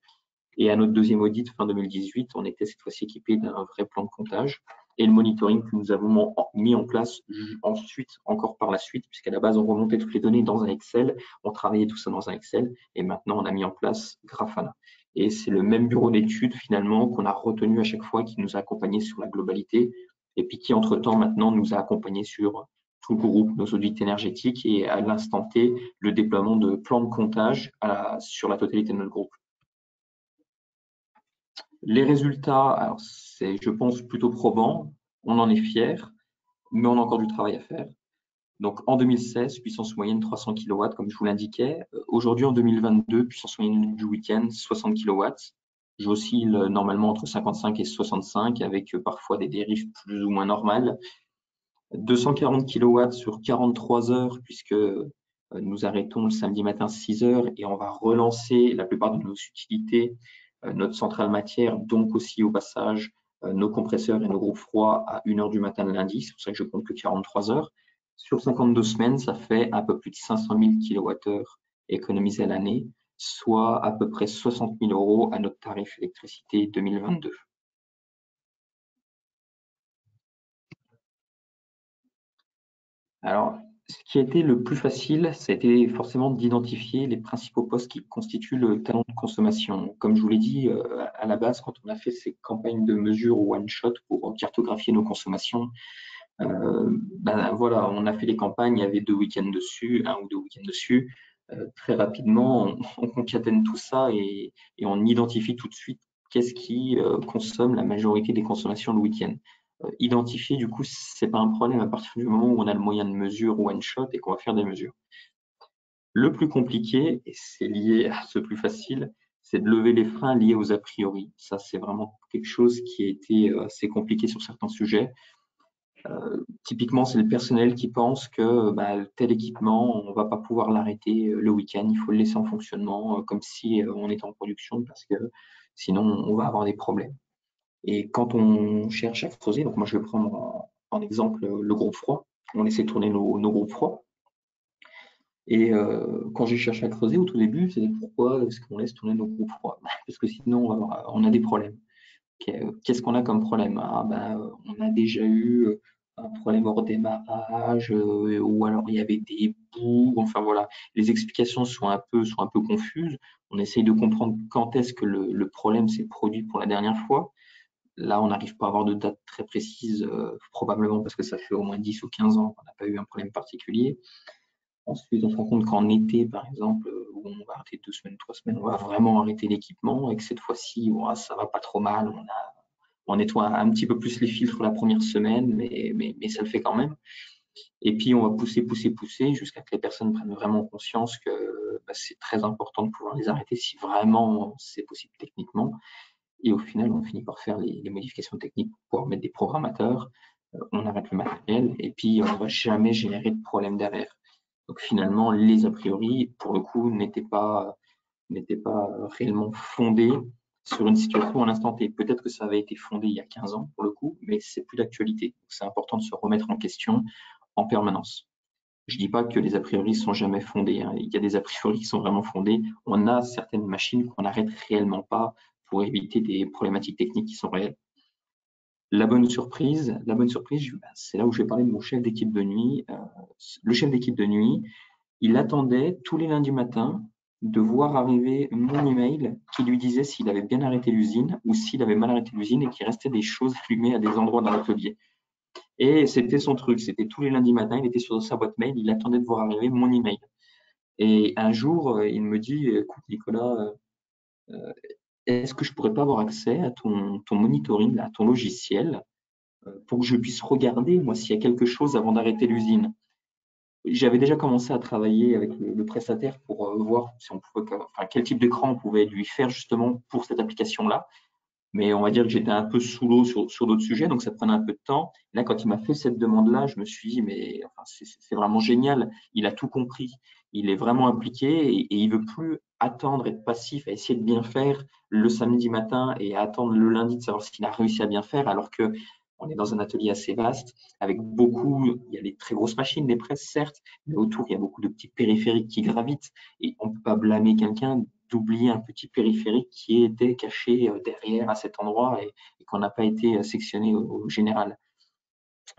Et à notre deuxième audit, fin 2018, on était cette fois-ci équipé d'un vrai plan de comptage. Et le monitoring que nous avons mis en place ensuite, encore par la suite, puisqu'à la base, on remontait toutes les données dans un Excel, on travaillait tout ça dans un Excel, et maintenant, on a mis en place Grafana. Et c'est le même bureau d'études, finalement, qu'on a retenu à chaque fois, qui nous a accompagnés sur la globalité, et puis qui, entre-temps, maintenant, nous a accompagnés sur tout le groupe, nos audits énergétiques, et à l'instant T, le déploiement de plans de comptage sur la totalité de notre groupe. Les résultats, alors c'est, je pense, plutôt probant. On en est fier, mais on a encore du travail à faire. Donc, en 2016, puissance moyenne 300 kW, comme je vous l'indiquais. Aujourd'hui, en 2022, puissance moyenne du week-end 60 kW. J'oscille normalement entre 55 et 65, avec parfois des dérives plus ou moins normales. 240 kW sur 43 heures, puisque nous arrêtons le samedi matin 6 heures et on va relancer la plupart de nos utilités, notre centrale matière, donc aussi au passage nos compresseurs et nos groupes froids à 1 heure du matin le lundi. C'est pour ça que je compte que 43 heures. Sur 52 semaines, ça fait un peu plus de 500 000 kWh économisés à l'année, soit à peu près 60 000 € à notre tarif électricité 2022. Alors, ce qui a été le plus facile, c'était forcément d'identifier les principaux postes qui constituent le talon de consommation. Comme je vous l'ai dit, à la base, quand on a fait ces campagnes de mesure one-shot pour cartographier nos consommations, voilà, on a fait les campagnes, il y avait 2 week-ends dessus, 1 ou 2 week-ends dessus. Très rapidement, on concatène tout ça et on identifie tout de suite qu'est-ce qui consomme la majorité des consommations le week-end. Identifier, du coup, c'est pas un problème à partir du moment où on a le moyen de mesure one shot et qu'on va faire des mesures. Le plus compliqué, et c'est lié à ce plus facile, c'est de lever les freins liés aux a priori. Ça, c'est vraiment quelque chose qui a été assez compliqué sur certains sujets. Typiquement, c'est le personnel qui pense que tel équipement, on va pas pouvoir l'arrêter le week-end, il faut le laisser en fonctionnement comme si on était en production parce que sinon on va avoir des problèmes. Et quand on cherche à creuser, donc moi je vais prendre en exemple le groupe froid, on essaie de tourner nos groupes froids. Et quand j'ai cherché à creuser au tout début, c'est pourquoi est-ce qu'on laisse tourner nos groupes froids? Parce que sinon on a des problèmes. Qu'est-ce qu'on a comme problème? On a déjà eu un problème au redémarrage, ou alors il y avait des bouts. Enfin voilà, les explications sont un peu confuses. On essaye de comprendre quand est-ce que le problème s'est produit pour la dernière fois. Là, on n'arrive pas à avoir de date très précise, probablement parce que ça fait au moins 10 ou 15 ans qu'on n'a pas eu un problème particulier. Ensuite, on se rend compte qu'en été, par exemple, où on va arrêter 2 semaines, 3 semaines, on va vraiment arrêter l'équipement et que cette fois-ci, ça va pas trop mal. On nettoie un petit peu plus les filtres la première semaine, mais ça le fait quand même. Et puis, on va pousser jusqu'à que les personnes prennent vraiment conscience que c'est très important de pouvoir les arrêter si vraiment c'est possible techniquement. Et au final, on finit par faire les modifications techniques pour pouvoir mettre des programmateurs. On arrête le matériel et puis on ne va jamais générer de problème derrière. Donc finalement, les a priori, pour le coup, n'étaient pas réellement fondés sur une situation à l'instant T. Peut-être que ça avait été fondé il y a 15 ans pour le coup, mais c'est plus d'actualité. C'est important de se remettre en question en permanence. Je dis pas que les a priori sont jamais fondés, hein. Il y a des a priori qui sont vraiment fondés. On a certaines machines qu'on n'arrête réellement pas pour éviter des problématiques techniques qui sont réelles. La bonne surprise, c'est là où je vais parler de mon chef d'équipe de nuit. Le chef d'équipe de nuit, il attendait tous les lundis matins de voir arriver mon email qui lui disait s'il avait bien arrêté l'usine ou s'il avait mal arrêté l'usine et qu'il restait des choses allumées à des endroits dans l'atelier. Et c'était son truc, c'était tous les lundis matins, il était sur sa boîte mail, il attendait de voir arriver mon email. Et un jour, il me dit, écoute Nicolas, est-ce que je pourrais pas avoir accès à ton monitoring, à ton logiciel, pour que je puisse regarder, moi, s'il y a quelque chose avant d'arrêter l'usine? J'avais déjà commencé à travailler avec le prestataire pour voir si on pouvait, enfin, quel type d'écran on pouvait lui faire justement pour cette application-là. Mais on va dire que j'étais un peu sous l'eau sur d'autres sujets, donc ça prenait un peu de temps. Là, quand il m'a fait cette demande-là, je me suis dit, mais enfin, c'est vraiment génial. Il a tout compris. Il est vraiment impliqué et il veut plus attendre, être passif, à essayer de bien faire le samedi matin et à attendre le lundi de savoir s'il a réussi à bien faire, alors que on est dans un atelier assez vaste, avec beaucoup, il y a des très grosses machines, des presses, certes, mais autour, il y a beaucoup de petits périphériques qui gravitent et on ne peut pas blâmer quelqu'un d'oublier un petit périphérique qui était caché derrière à cet endroit et qu'on n'a pas été sectionné au général.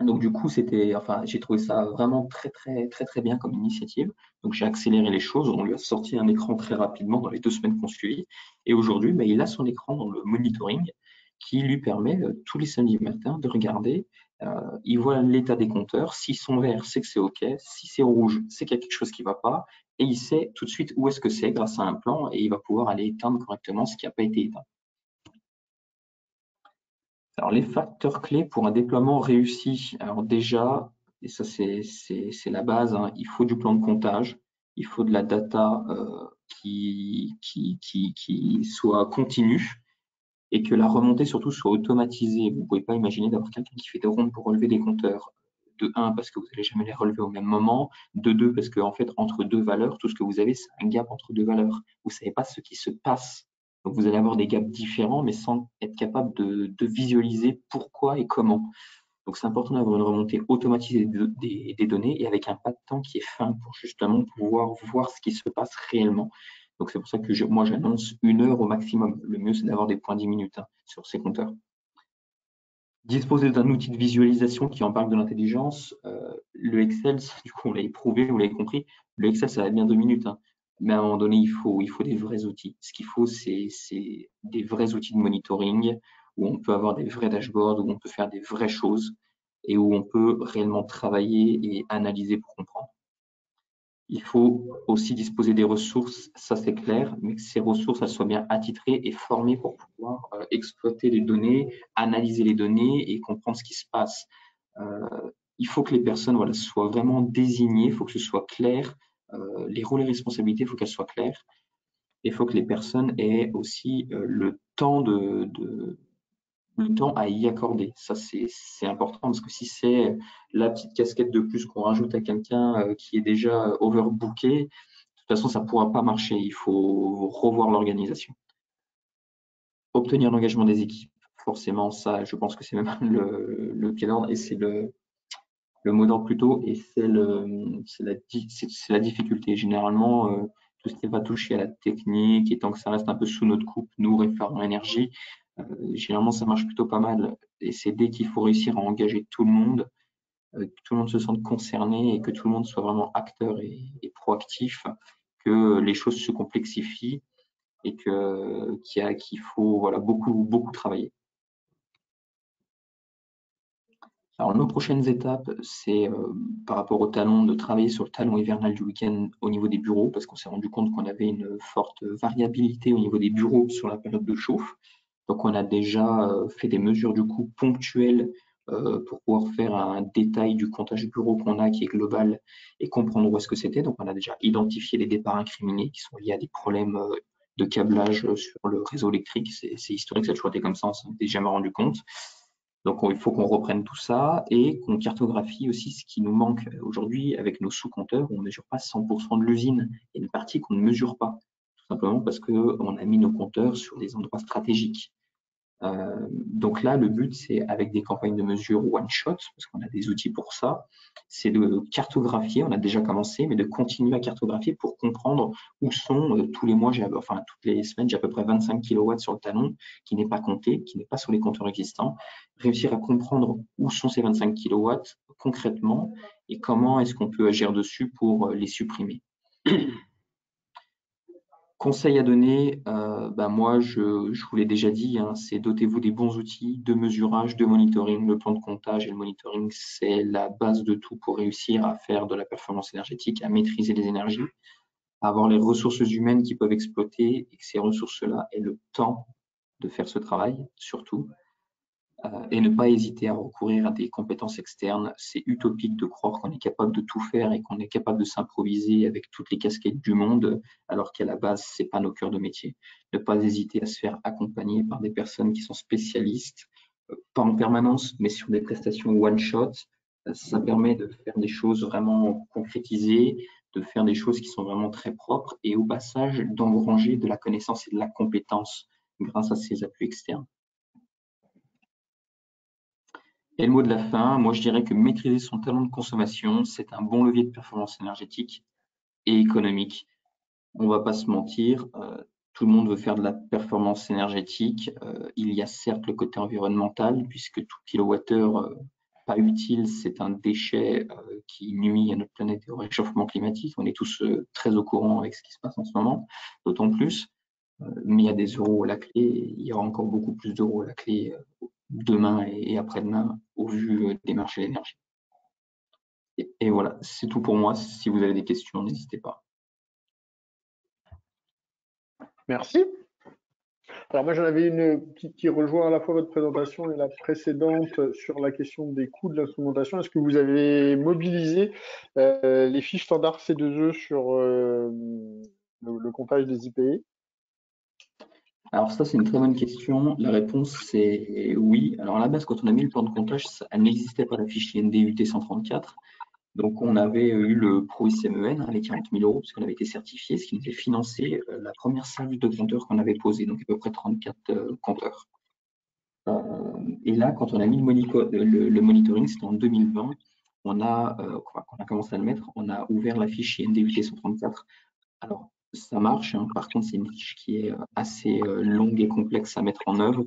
Donc du coup, j'ai trouvé ça vraiment très bien comme initiative. Donc j'ai accéléré les choses. On lui a sorti un écran très rapidement dans les 2 semaines qu'on suivit. Et aujourd'hui, il a son écran dans le monitoring qui lui permet tous les samedis matins de regarder. Il voit l'état des compteurs. S'ils sont verts, c'est que c'est OK. Si c'est rouge, c'est qu'il y a quelque chose qui ne va pas. Et il sait tout de suite où est-ce que c'est grâce à un plan et il va pouvoir aller éteindre correctement ce qui n'a pas été éteint. Alors, les facteurs clés pour un déploiement réussi, alors déjà, et ça c'est la base, hein, il faut du plan de comptage, il faut de la data qui soit continue et que la remontée surtout soit automatisée. Vous ne pouvez pas imaginer d'avoir quelqu'un qui fait des rondes pour relever des compteurs. De 1, parce que vous n'allez jamais les relever au même moment. De 2, parce qu'en fait, entre deux valeurs, tout ce que vous avez, c'est un gap entre deux valeurs. Vous ne savez pas ce qui se passe. Donc, vous allez avoir des gaps différents, mais sans être capable de visualiser pourquoi et comment. Donc, c'est important d'avoir une remontée automatisée des données et avec un pas de temps qui est fin pour justement pouvoir voir ce qui se passe réellement. Donc, c'est pour ça que moi, j'annonce 1 heure au maximum. Le mieux, c'est d'avoir des points 10 minutes sur ces compteurs. Disposer d'un outil de visualisation qui embarque de l'intelligence. Le Excel, du coup, on l'a éprouvé, vous l'avez compris. Le Excel, ça va bien 2 minutes. Mais à un moment donné, il faut des vrais outils. Ce qu'il faut, c'est des vrais outils de monitoring où on peut avoir des vrais dashboards, où on peut faire des vraies choses et où on peut réellement travailler et analyser pour comprendre. Il faut aussi disposer des ressources, ça c'est clair, mais que ces ressources elles soient bien attitrées et formées pour pouvoir exploiter les données, analyser les données et comprendre ce qui se passe. Il faut que les personnes soient vraiment désignées, il faut que ce soit clair, les rôles et responsabilités, il faut qu'elles soient claires. Et il faut que les personnes aient aussi le temps à y accorder. Ça, c'est important parce que si c'est la petite casquette de plus qu'on rajoute à quelqu'un qui est déjà overbooké, de toute façon, ça ne pourra pas marcher. Il faut revoir l'organisation. Obtenir l'engagement des équipes, forcément, ça, je pense que c'est même le pied d'ordre et c'est le mot d'ordre plutôt, et c'est la difficulté. Généralement, tout ce qui va toucher à la technique, et tant que ça reste un peu sous notre coupe, nous, Référent Énergie, généralement, ça marche plutôt pas mal. Et c'est dès qu'il faut réussir à engager tout le monde, que tout le monde se sente concerné et que tout le monde soit vraiment acteur et proactif, que les choses se complexifient et qu'il faut beaucoup travailler. Alors, nos prochaines étapes, c'est par rapport au talon, de travailler sur le talon hivernal du week-end au niveau des bureaux, parce qu'on s'est rendu compte qu'on avait une forte variabilité au niveau des bureaux sur la période de chauffe. Donc, on a déjà fait des mesures du coup ponctuelles pour pouvoir faire un détail du comptage bureau qu'on a qui est global et comprendre où est-ce que c'était. Donc, on a déjà identifié les départs incriminés qui sont liés à des problèmes de câblage sur le réseau électrique. C'est historique, ça a toujours été comme ça, on s'en était jamais rendu compte. Donc, il faut qu'on reprenne tout ça et qu'on cartographie aussi ce qui nous manque aujourd'hui avec nos sous-compteurs. On ne mesure pas 100% de l'usine. Il y a une partie qu'on ne mesure pas, tout simplement parce qu'on a mis nos compteurs sur des endroits stratégiques. Donc là, le but, c'est avec des campagnes de mesure one-shot, parce qu'on a des outils pour ça, c'est de cartographier, on a déjà commencé, mais de continuer à cartographier pour comprendre où sont tous les mois, toutes les semaines, j'ai à peu près 25 kW sur le talon qui n'est pas compté, qui n'est pas sur les compteurs existants. Réussir à comprendre où sont ces 25 kW concrètement et comment est-ce qu'on peut agir dessus pour les supprimer. Conseil à donner, moi je vous l'ai déjà dit, c'est dotez-vous des bons outils de mesurage, de monitoring. Le plan de comptage et le monitoring, c'est la base de tout pour réussir à faire de la performance énergétique, à maîtriser les énergies, à avoir les ressources humaines qui peuvent exploiter et que ces ressources-là aient le temps de faire ce travail, surtout. Et ne pas hésiter à recourir à des compétences externes. C'est utopique de croire qu'on est capable de tout faire et qu'on est capable de s'improviser avec toutes les casquettes du monde, alors qu'à la base, ce n'est pas nos cœurs de métier. Ne pas hésiter à se faire accompagner par des personnes qui sont spécialistes, pas en permanence, mais sur des prestations one-shot. Ça permet de faire des choses vraiment concrétisées, de faire des choses qui sont vraiment très propres et au passage d'engranger de la connaissance et de la compétence grâce à ces appuis externes. Et le mot de la fin, moi je dirais que maîtriser son talent de consommation, c'est un bon levier de performance énergétique et économique. On ne va pas se mentir, tout le monde veut faire de la performance énergétique. Il y a certes le côté environnemental, puisque tout kilowattheure pas utile, c'est un déchet qui nuit à notre planète et au réchauffement climatique. On est tous très au courant avec ce qui se passe en ce moment, d'autant plus. Mais il y a des euros à la clé, et il y aura encore beaucoup plus d'euros à la clé demain et après-demain au vu des marchés de l'énergie. Et voilà, c'est tout pour moi. Si vous avez des questions, n'hésitez pas. Merci. Alors moi, j'en avais une qui rejoint à la fois votre présentation et la précédente sur la question des coûts de l'instrumentation. Est-ce que vous avez mobilisé les fiches standards C2E sur le comptage des IPE? Alors ça, c'est une très bonne question. La réponse, c'est oui. Alors à la base, quand on a mis le plan de comptage, elle n'existait pas la fiche IND UT 134. Donc on avait eu le Pro ICMEN, les 40 000 euros, parce qu'on avait été certifié, ce qui nous a financé la première salve de compteurs qu'on avait posée, donc à peu près 34 compteurs. Et là, quand on a mis le monitoring, c'était en 2020, quand on a commencé à le mettre, on a ouvert la fiche IND UT 134. Alors, ça marche, hein. Par contre, c'est une fiche qui est assez longue et complexe à mettre en œuvre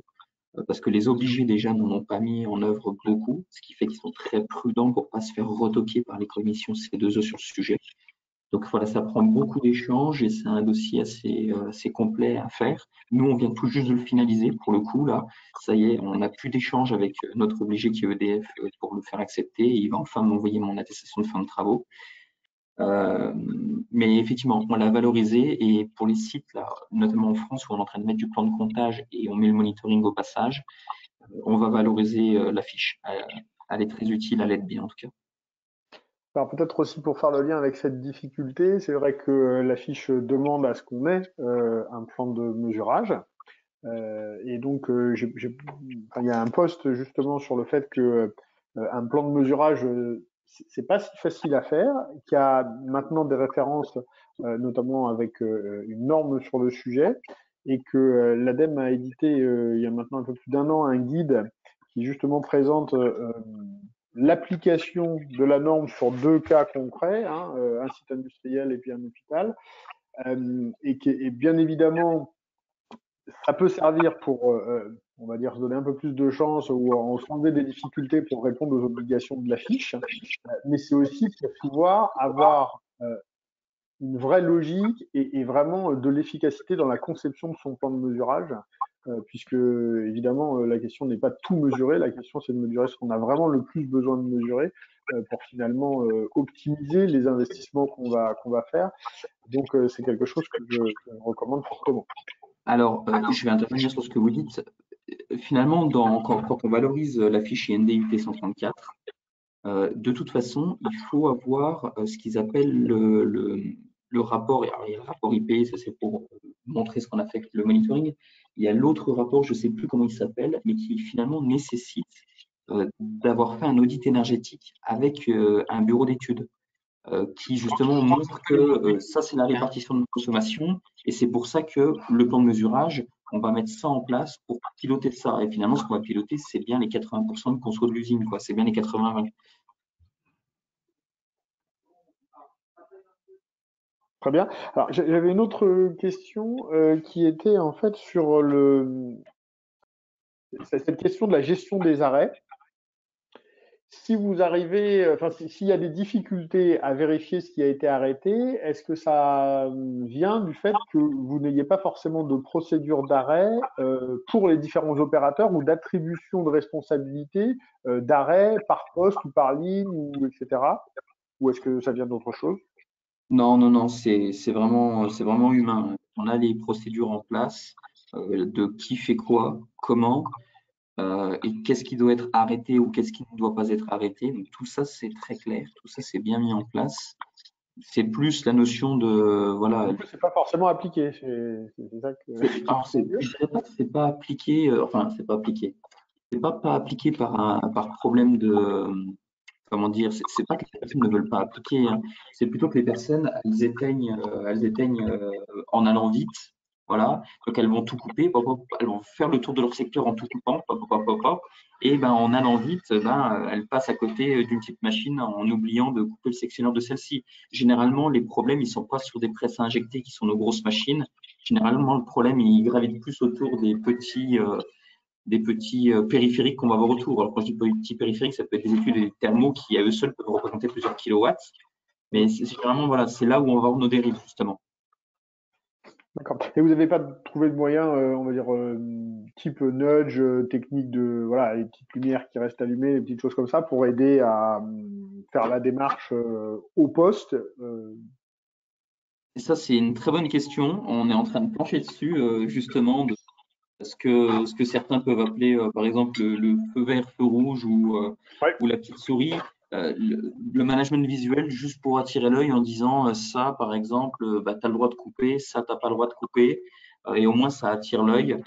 parce que les obligés déjà n'en ont pas mis en œuvre beaucoup, ce qui fait qu'ils sont très prudents pour ne pas se faire retoquer par les commissions C2E sur le sujet. Donc voilà, ça prend beaucoup d'échanges et c'est un dossier assez complet à faire. Nous, on vient tout juste de le finaliser pour le coup, là. Ça y est, on n'a plus d'échange avec notre obligé qui est EDF pour le faire accepter. Et il va enfin m'envoyer mon attestation de fin de travaux. Mais effectivement, on l'a valorisé et pour les sites, là, notamment en France, où on est en train de mettre du plan de comptage et on met le monitoring au passage, on va valoriser la fiche. Elle est très utile, elle aide bien en tout cas. Alors peut-être aussi pour faire le lien avec cette difficulté, c'est vrai que la fiche demande à ce qu'on ait un plan de mesurage. Et donc, il y a un post justement sur le fait que un plan de mesurage, c'est pas si facile à faire, qu'il y a maintenant des références, notamment avec une norme sur le sujet, et que l'ADEME a édité il y a maintenant un peu plus d'1 an un guide qui justement présente l'application de la norme sur 2 cas concrets, hein, un site industriel et puis un hôpital, et bien évidemment ça peut servir pour, on va dire, se donner un peu plus de chance ou en s'enlever des difficultés pour répondre aux obligations de la fiche, mais c'est aussi pour pouvoir avoir une vraie logique et vraiment de l'efficacité dans la conception de son plan de mesurage, puisque évidemment la question n'est pas de tout mesurer, la question c'est de mesurer ce qu'on a vraiment le plus besoin de mesurer pour finalement optimiser les investissements qu'on va faire. Donc c'est quelque chose que je recommande fortement. Alors, je vais intervenir sur ce que vous dites. Finalement, quand on valorise la fiche IND UT 134, de toute façon, il faut avoir ce qu'ils appellent le rapport. Alors, il y a le rapport IP, ça c'est pour montrer ce qu'on a fait avec le monitoring. Il y a l'autre rapport, je ne sais plus comment il s'appelle, mais qui finalement nécessite d'avoir fait un audit énergétique avec un bureau d'études qui justement montre que ça c'est la répartition de consommation et c'est pour ça que le plan de mesurage, on va mettre ça en place pour piloter ça. Et finalement, ce qu'on va piloter, c'est bien les 80% de conso de l'usine, quoi. C'est bien les 80-20. Très bien. Alors, j'avais une autre question qui était en fait sur cette question de la gestion des arrêts. Si vous arrivez, enfin, s'il y a des difficultés à vérifier ce qui a été arrêté, est-ce que ça vient du fait que vous n'ayez pas forcément de procédure d'arrêt pour les différents opérateurs ou d'attribution de responsabilité d'arrêt par poste ou par ligne, ou etc. Ou est-ce que ça vient d'autre chose? Non, c'est vraiment humain. On a les procédures en place de qui fait quoi, comment, et qu'est-ce qui doit être arrêté ou qu'est-ce qui ne doit pas être arrêté. Donc, tout ça, c'est très clair, tout ça, c'est bien mis en place. C'est plus la notion de, voilà. Du coup, c'est pas forcément appliqué. C'est ça que. Alors, je dirais pas que c'est pas appliqué, enfin, c'est pas appliqué. C'est pas appliqué par problème de, comment dire, c'est pas que les personnes ne veulent pas appliquer, hein. C'est plutôt que les personnes, elles éteignent en allant vite, voilà. Donc elles vont tout couper, elles vont faire le tour de leur secteur en tout coupant, et ben en allant vite, elles passent à côté d'une petite machine en oubliant de couper le sectionneur de celle-ci. Généralement, les problèmes, ils sont pas sur des presses à injecter qui sont nos grosses machines. Généralement, le problème, il gravite plus autour des petits périphériques qu'on va avoir autour. Alors, quand je dis petits périphériques, ça peut être des études et des thermos qui, à eux seuls, peuvent représenter plusieurs kilowatts. Mais c'est vraiment, voilà, c'est là où on va avoir nos dérives, justement. D'accord. Et vous n'avez pas trouvé de moyens, on va dire, type nudge, technique de, voilà, les petites lumières qui restent allumées, les petites choses comme ça, pour aider à faire la démarche au poste Et ça, c'est une très bonne question. On est en train de plancher dessus, justement, ce que certains peuvent appeler, par exemple, le feu vert, feu rouge ou la petite souris. Le management visuel, juste pour attirer l'œil en disant ça, par exemple, tu as le droit de couper, ça, tu n'as pas le droit de couper, et au moins ça attire l'œil.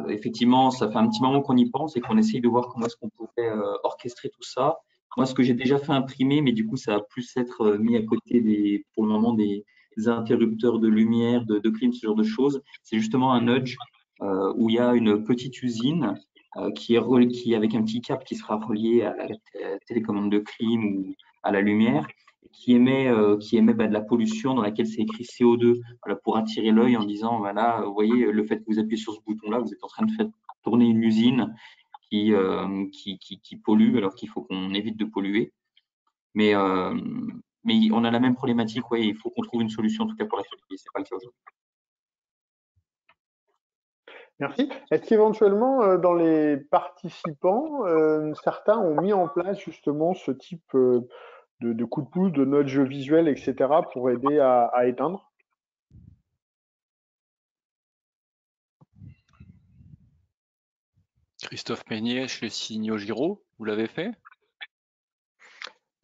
Effectivement, ça fait un petit moment qu'on y pense et qu'on essaye de voir comment est-ce qu'on pourrait orchestrer tout ça. Moi, ce que j'ai déjà fait imprimer, mais du coup, ça va plus être mis à côté pour le moment des interrupteurs de lumière, de clim, ce genre de choses. C'est justement un nudge où il y a une petite usine qui est avec un petit câble qui sera relié à la télécommande de clim ou à la lumière, qui émet de la pollution dans laquelle c'est écrit CO2, voilà, pour attirer l'œil en disant, voilà, vous voyez, le fait que vous appuyez sur ce bouton-là, vous êtes en train de faire tourner une usine qui pollue, alors qu'il faut qu'on évite de polluer. Mais on a la même problématique, ouais, il faut qu'on trouve une solution, en tout cas pour la Turquie, c'est pas le cas aujourd'hui. Merci. Est-ce qu'éventuellement, dans les participants, certains ont mis en place justement ce type de coup de pouce, de nudge visuel, etc., pour aider à éteindre? Christophe Meignet chez Signaux Giraud, vous l'avez fait?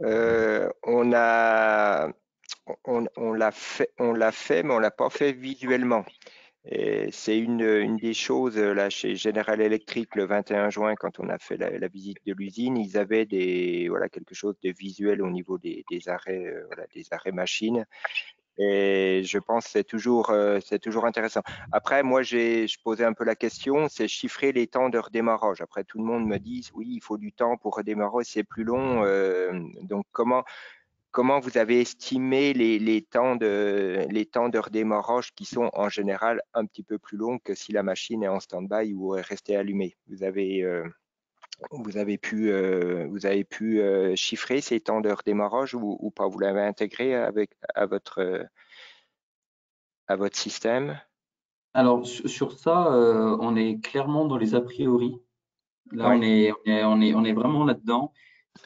On l'a fait, mais on l'a pas fait visuellement. Et c'est une des choses là chez General Electric le 21 juin quand on a fait la visite de l'usine, ils avaient quelque chose de visuel au niveau des arrêts des arrêts machines. Et je pense que c'est toujours intéressant. Après, moi, je posais un peu la question, c'est chiffrer les temps de redémarrage. Après, tout le monde me dit, oui, il faut du temps pour redémarrer, c'est plus long. Donc, comment vous avez estimé les temps de redémarrage qui sont en général un petit peu plus longs que si la machine est en stand-by ou est restée allumée? Vous avez pu chiffrer ces temps de redémarrage ou pas? Vous l'avez intégré à votre système? Alors, sur ça, on est clairement dans les a priori. Là, Ouais. on est vraiment là-dedans.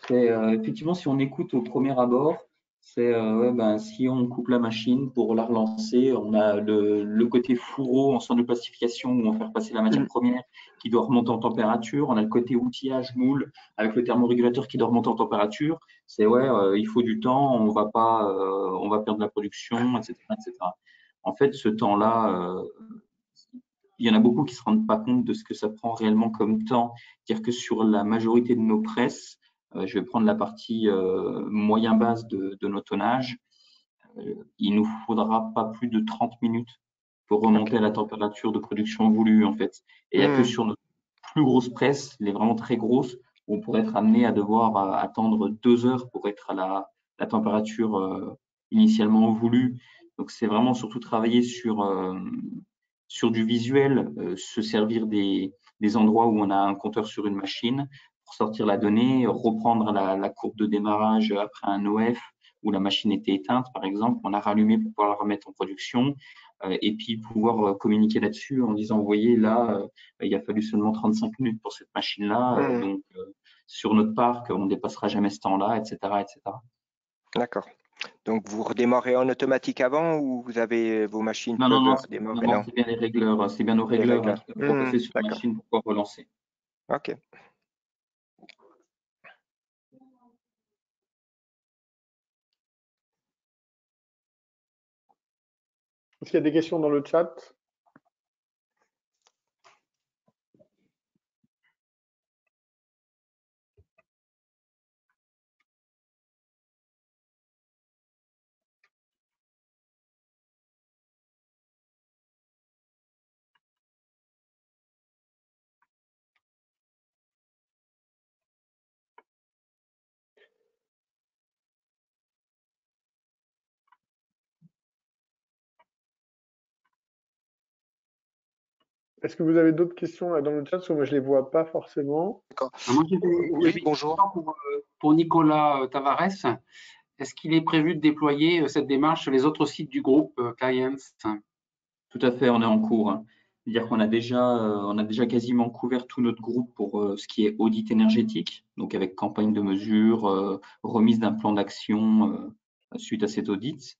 Effectivement, si on écoute au premier abord, si on coupe la machine pour la relancer, on a le côté fourreau en centre de plastification où on fait passer la matière première qui doit remonter en température. On a le côté outillage moule avec le thermorégulateur qui doit remonter en température. Il faut du temps, on va perdre la production, etc., etc. En fait, ce temps-là, il y en a beaucoup qui ne se rendent pas compte de ce que ça prend réellement comme temps. C'est-à-dire que sur la majorité de nos presses, je vais prendre la partie moyen basse de notre tonnage, il nous faudra pas plus de 30 minutes pour remonter à la température de production voulue en fait. Et il n'y a que sur notre plus grosse presse, les vraiment très grosses, où on pourrait être amené à devoir attendre 2 heures pour être à la température initialement voulue. Donc c'est vraiment surtout travailler sur du visuel, se servir des endroits où on a un compteur sur une machine pour sortir la donnée, reprendre la courbe de démarrage après un OF où la machine était éteinte, par exemple, on a rallumé pour pouvoir la remettre en production et puis pouvoir communiquer là-dessus en disant, vous voyez, là, il a fallu seulement 35 minutes pour cette machine-là, donc sur notre parc, on ne dépassera jamais ce temps-là, etc., etc. D'accord. Donc, vous redémarrez en automatique avant ou vous avez vos machines peuvent redémarrer? Non, c'est bien les régleurs, c'est bien nos régleurs qui doivent repasser sur la machine pour pouvoir relancer. Ok. Est-ce qu'il y a des questions dans le chat? Est-ce que vous avez d'autres questions là, dans le chat? Parce que moi, je ne les vois pas forcément. Moi, j'avais bonjour. une question pour Nicolas Tavares. Est-ce qu'il est prévu de déployer cette démarche sur les autres sites du groupe Clients? Tout à fait, on est en cours. C'est-à-dire qu'on a déjà quasiment couvert tout notre groupe pour ce qui est audit énergétique, donc avec campagne de mesure, remise d'un plan d'action suite à cet audit.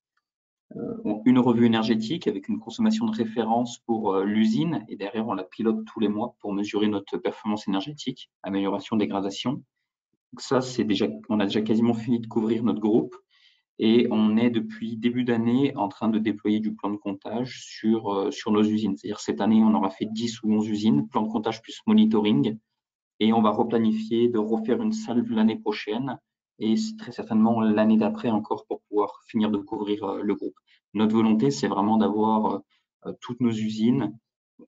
une revue énergétique avec une consommation de référence pour l'usine, et derrière, on la pilote tous les mois pour mesurer notre performance énergétique, amélioration, dégradation. Donc ça, on a déjà quasiment fini de couvrir notre groupe. Et on est depuis début d'année en train de déployer du plan de comptage sur nos usines. C'est-à-dire cette année, on aura fait 10 ou 11 usines, plan de comptage plus monitoring. Et on va replanifier de refaire une salve l'année prochaine et très certainement l'année d'après encore pour pouvoir finir de couvrir le groupe. Notre volonté, c'est vraiment d'avoir toutes nos usines,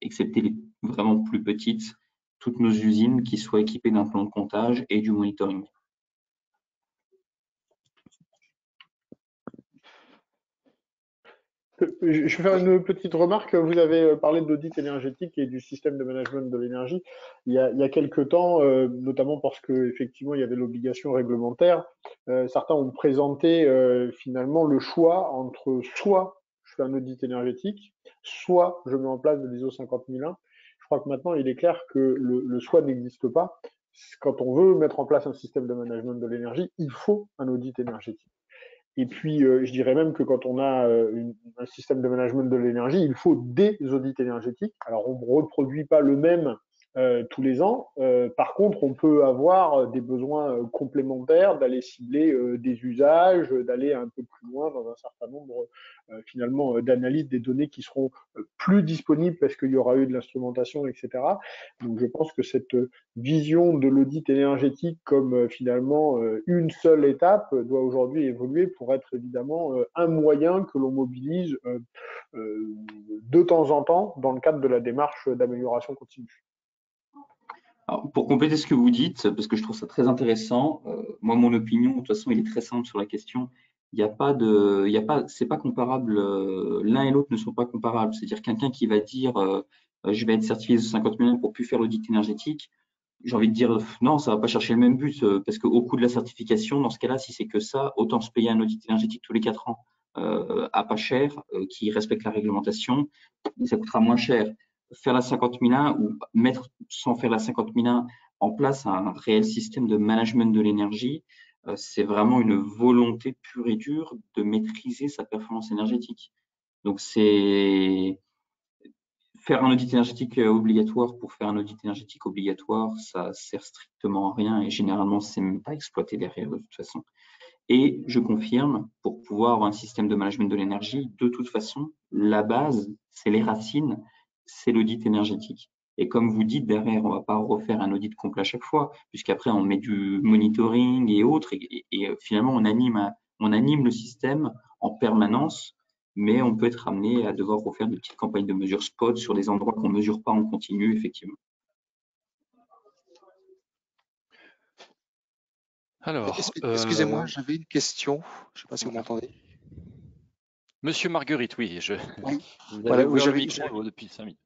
excepté les vraiment plus petites, toutes nos usines qui soient équipées d'un plan de comptage et du monitoring. Je vais faire une petite remarque. Vous avez parlé d'audit énergétique et du système de management de l'énergie. Il y a quelques temps, notamment parce qu'effectivement, il y avait l'obligation réglementaire, certains ont présenté finalement le choix entre soit je fais un audit énergétique, soit je mets en place de l'ISO 50001. Je crois que maintenant, il est clair que le soit n'existe pas. Quand on veut mettre en place un système de management de l'énergie, il faut un audit énergétique. Et puis, je dirais même que quand on a un système de management de l'énergie, il faut des audits énergétiques. Alors, on ne reproduit pas le même tous les ans. Par contre, on peut avoir des besoins complémentaires, d'aller cibler des usages, d'aller un peu plus loin dans un certain nombre finalement d'analyses des données qui seront plus disponibles parce qu'il y aura eu de l'instrumentation, etc. Donc, je pense que cette vision de l'audit énergétique comme finalement une seule étape doit aujourd'hui évoluer pour être évidemment un moyen que l'on mobilise de temps en temps dans le cadre de la démarche d'amélioration continue. Alors, pour compléter ce que vous dites, parce que je trouve ça très intéressant, moi, mon opinion, de toute façon, il est très simple sur la question. C'est pas comparable, l'un et l'autre ne sont pas comparables. C'est-à-dire quelqu'un qui va dire, je vais être certifié ISO 50001 pour plus faire l'audit énergétique. J'ai envie de dire, non, ça va pas chercher le même but, parce qu'au coût de la certification, dans ce cas-là, si c'est que ça, autant se payer un audit énergétique tous les 4 ans, à pas cher, qui respecte la réglementation, ça coûtera moins cher. Faire la 50001 ou mettre, sans faire la 50001, en place un réel système de management de l'énergie, c'est vraiment une volonté pure et dure de maîtriser sa performance énergétique. Donc, c'est faire un audit énergétique obligatoire pour faire un audit énergétique obligatoire, ça sert strictement à rien et généralement, c'est même pas exploité derrière de toute façon. Et je confirme, pour pouvoir avoir un système de management de l'énergie, de toute façon, la base, c'est les racines, c'est l'audit énergétique. Et comme vous dites, derrière, on ne va pas refaire un audit complet à chaque fois, puisqu'après, on met du monitoring et autres, et finalement, on anime le système en permanence, mais on peut être amené à devoir refaire de petites campagnes de mesure spot sur des endroits qu'on ne mesure pas en continu, effectivement. Alors, excusez-moi, j'avais une question. Je ne sais pas si vous m'entendez. Monsieur Marguerite, oui, oui. Vous avez ouvert le micro depuis 5 minutes.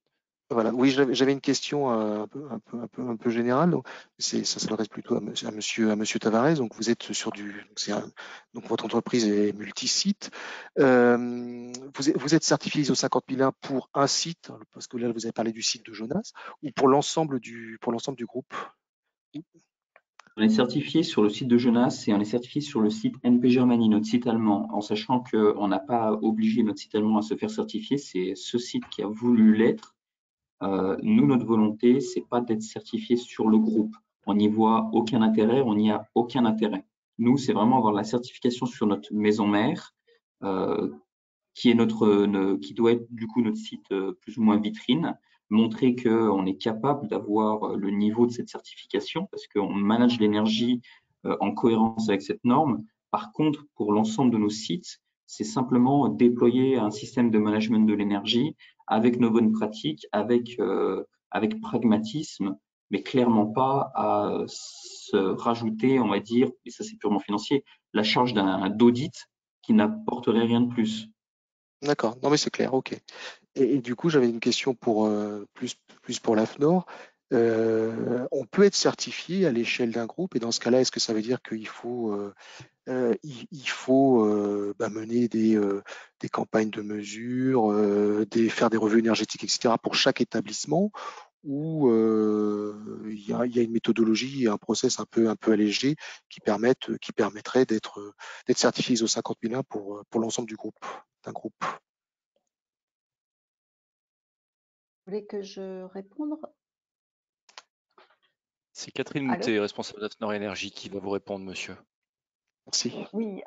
Voilà, oui, j'avais une question un peu générale. Donc, ça s'adresse plutôt à monsieur Tavares. Donc, vous êtes sur donc votre entreprise est multi-site. Vous êtes certifié ISO 50001 pour un site, parce que là, vous avez parlé du site de Jonas, ou pour l'ensemble du groupe? On est certifié sur le site de Jonas et on est certifié sur le site NP Germany, notre site allemand, en sachant qu'on n'a pas obligé notre site allemand à se faire certifier, c'est ce site qui a voulu l'être. Nous, notre volonté, c'est pas d'être certifié sur le groupe. On n'y voit aucun intérêt, on n'y a aucun intérêt. Nous, c'est vraiment avoir la certification sur notre maison mère, qui doit être du coup notre site plus ou moins vitrine, montrer qu'on est capable d'avoir le niveau de cette certification parce qu'on manage l'énergie en cohérence avec cette norme. Par contre, pour l'ensemble de nos sites, c'est simplement déployer un système de management de l'énergie avec nos bonnes pratiques, avec pragmatisme, mais clairement pas à se rajouter, on va dire, et ça c'est purement financier, la charge d'audit qui n'apporterait rien de plus. D'accord, non mais c'est clair, ok. Et du coup, j'avais une question pour plus pour l'AFNOR. On peut être certifié à l'échelle d'un groupe et dans ce cas-là, est-ce que ça veut dire qu'il faut mener des campagnes de mesure, faire des revues énergétiques, etc. pour chaque établissement, où il y a une méthodologie et un process un peu allégé qui permettrait d'être certifié ISO 50001 pour l'ensemble d'un groupe. Vous voulez que je réponde? C'est Catherine Moutet, responsable d'Afnor Énergie, qui va vous répondre, monsieur. Merci. Oui,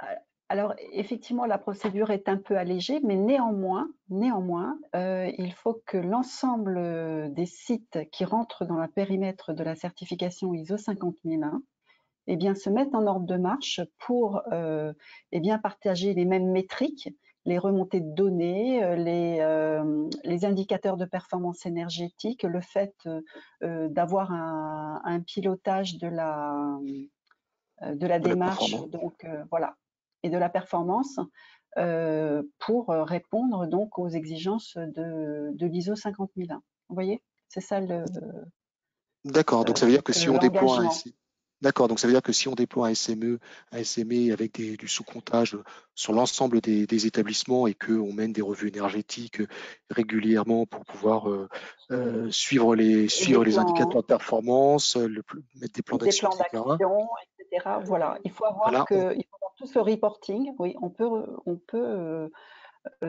alors effectivement, la procédure est un peu allégée, mais néanmoins, il faut que l'ensemble des sites qui rentrent dans le périmètre de la certification ISO 50001 eh bien, se mettent en ordre de marche pour eh bien, partager les mêmes métriques, les remontées de données, les indicateurs de performance énergétique, le fait d'avoir un pilotage de la démarche, donc voilà, et de la performance pour répondre donc aux exigences de l'ISO 50001. Vous voyez, c'est ça le. D'accord, donc ça veut dire que si on déploie un D'accord, donc ça veut dire que si on déploie un SME avec du sous-comptage sur l'ensemble des établissements et qu'on mène des revues énergétiques régulièrement pour pouvoir suivre les indicateurs de performance, mettre des plans d'action, etc. Voilà, il faut avoir tout ce reporting. Oui, on peut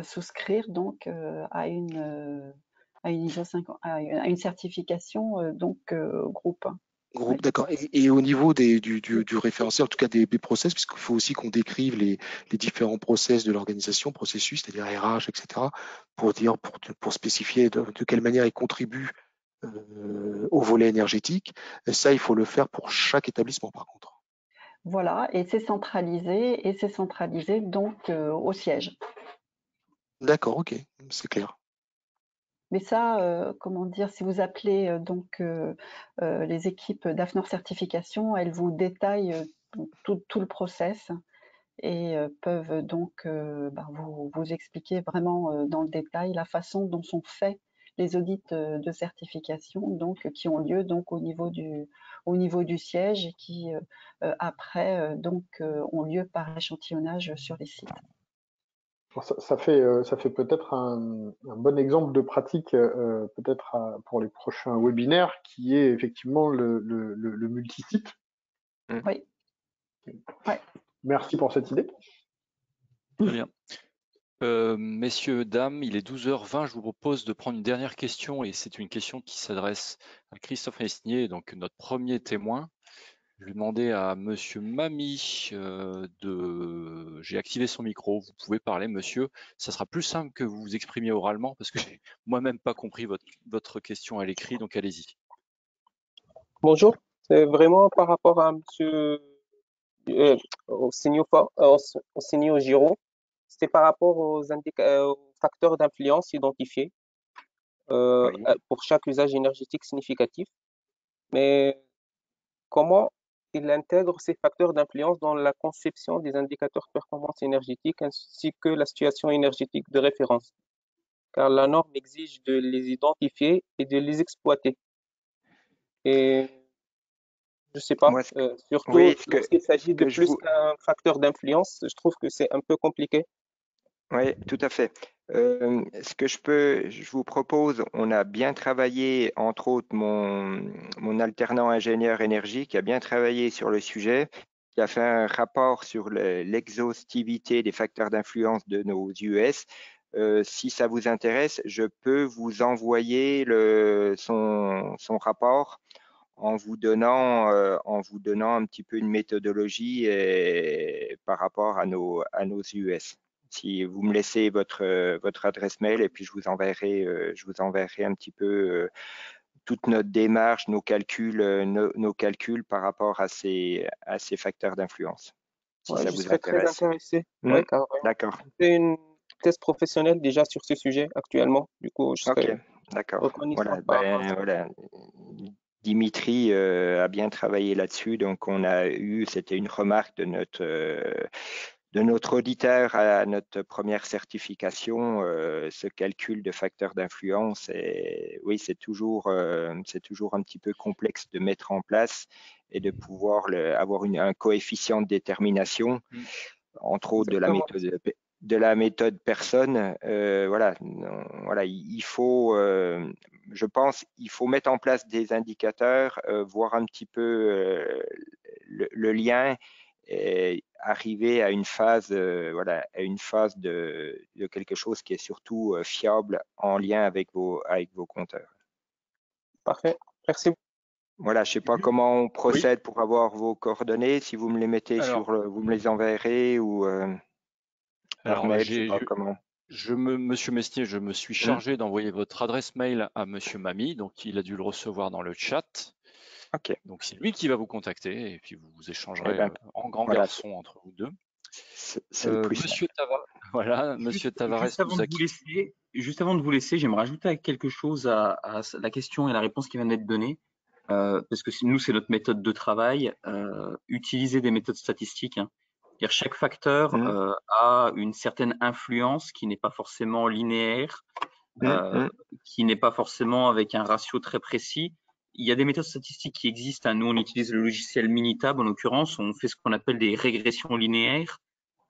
souscrire donc à une ISO 50, à une certification donc groupe. Groupe, oui. D'accord. Et au niveau du référentiel, en tout cas des process, puisqu'il faut aussi qu'on décrive les différents process de l'organisation, processus, c'est-à-dire RH, etc., pour spécifier de quelle manière ils contribuent au volet énergétique. Et ça, il faut le faire pour chaque établissement, par contre. Voilà, et c'est centralisé donc au siège. D'accord, ok, c'est clair. Mais ça, comment dire, si vous appelez donc les équipes d'Afnor Certification, elles vous détaillent tout le process et peuvent donc vous expliquer vraiment dans le détail la façon dont sont faits les audits de certification, donc qui ont lieu donc au niveau du siège et qui après ont lieu par échantillonnage sur les sites. Ça fait peut-être un bon exemple de pratique peut-être pour les prochains webinaires qui est effectivement le multisite. Oui. Ouais. Merci pour cette idée. Très bien. Messieurs, dames, il est 12h20. Je vous propose de prendre une dernière question et c'est une question qui s'adresse à Christophe Resnier, donc notre premier témoin. Je vais demander à monsieur Mami j'ai activé son micro. Vous pouvez parler, monsieur. Ça sera plus simple que vous vous exprimiez oralement parce que j'ai moi-même pas compris votre question à l'écrit, donc allez-y. Bonjour, c'est vraiment par rapport à monsieur au signaux Giraud. C'était par rapport aux facteurs d'influence identifiés Oui. pour chaque usage énergétique significatif. Mais comment il intègre ces facteurs d'influence dans la conception des indicateurs de performance énergétique ainsi que la situation énergétique de référence? Car la norme exige de les identifier et de les exploiter. Et je sais pas, surtout lorsqu'il s'agit de plus qu'un facteur d'influence, je trouve que c'est un peu compliqué. Oui, tout à fait. Ce que je vous propose, on a bien travaillé, entre autres, mon alternant ingénieur énergie qui a bien travaillé sur le sujet, qui a fait un rapport sur l'exhaustivité des facteurs d'influence de nos US. Si ça vous intéresse, je peux vous envoyer son rapport en vous donnant un petit peu une méthodologie par rapport à nos US. Si vous me laissez votre adresse mail et puis je vous enverrai un petit peu toute notre démarche, nos calculs par rapport à ces facteurs d'influence. Si ça je vous serais intéresse. très intéressé. Ouais, d'accord. Je fais une thèse professionnelle déjà sur ce sujet actuellement. Du coup, je serais reconnaissant. Voilà. Dimitri a bien travaillé là-dessus, donc c'était une remarque de notre auditeur à notre première certification, ce calcul de facteurs d'influence. Oui, c'est toujours un petit peu complexe de mettre en place et de pouvoir avoir un coefficient de détermination, entre autres de la méthode personne. Voilà, il faut je pense qu'il faut mettre en place des indicateurs, voir un petit peu le lien, et arriver à une phase, voilà, à une phase de quelque chose qui est surtout fiable en lien avec vos compteurs. Parfait. Merci. Voilà, je ne sais pas comment on procède pour avoir vos coordonnées. Si vous me les mettez vous me les enverrez ou par mail, je sais pas comment. Monsieur Mestier, je me suis chargé d'envoyer votre adresse mail à Monsieur Mami, donc il a dû le recevoir dans le chat. Ok. Donc c'est lui qui va vous contacter et puis vous échangerez en grand garçon entre vous deux. C'est le plus Monsieur Tavares, voilà, Monsieur Tavares. Juste avant de vous laisser, j'aimerais rajouter quelque chose à la question et la réponse qui vient d'être donnée. Parce que nous, c'est notre méthode de travail, utiliser des méthodes statistiques. Hein. Chaque facteur a une certaine influence qui n'est pas forcément linéaire, qui n'est pas forcément avec un ratio très précis. Il y a des méthodes statistiques qui existent. Hein. Nous, on utilise le logiciel Minitab, en l'occurrence. On fait ce qu'on appelle des régressions linéaires.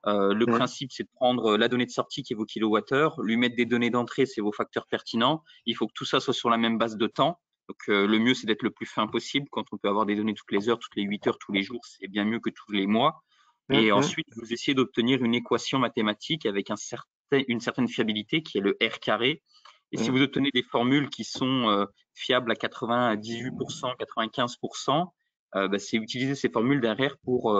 Le principe, c'est de prendre la donnée de sortie qui est vos kilowattheures, lui mettre des données d'entrée, c'est vos facteurs pertinents. Il faut que tout ça soit sur la même base de temps. Donc, le mieux, c'est d'être le plus fin possible. Quand on peut avoir des données toutes les heures, toutes les 8 heures, tous les jours, c'est bien mieux que tous les mois. Et ensuite, vous essayez d'obtenir une équation mathématique avec une certaine fiabilité qui est le R carré. Et si vous obtenez des formules qui sont fiables à 98%, 95%, c'est utiliser ces formules derrière pour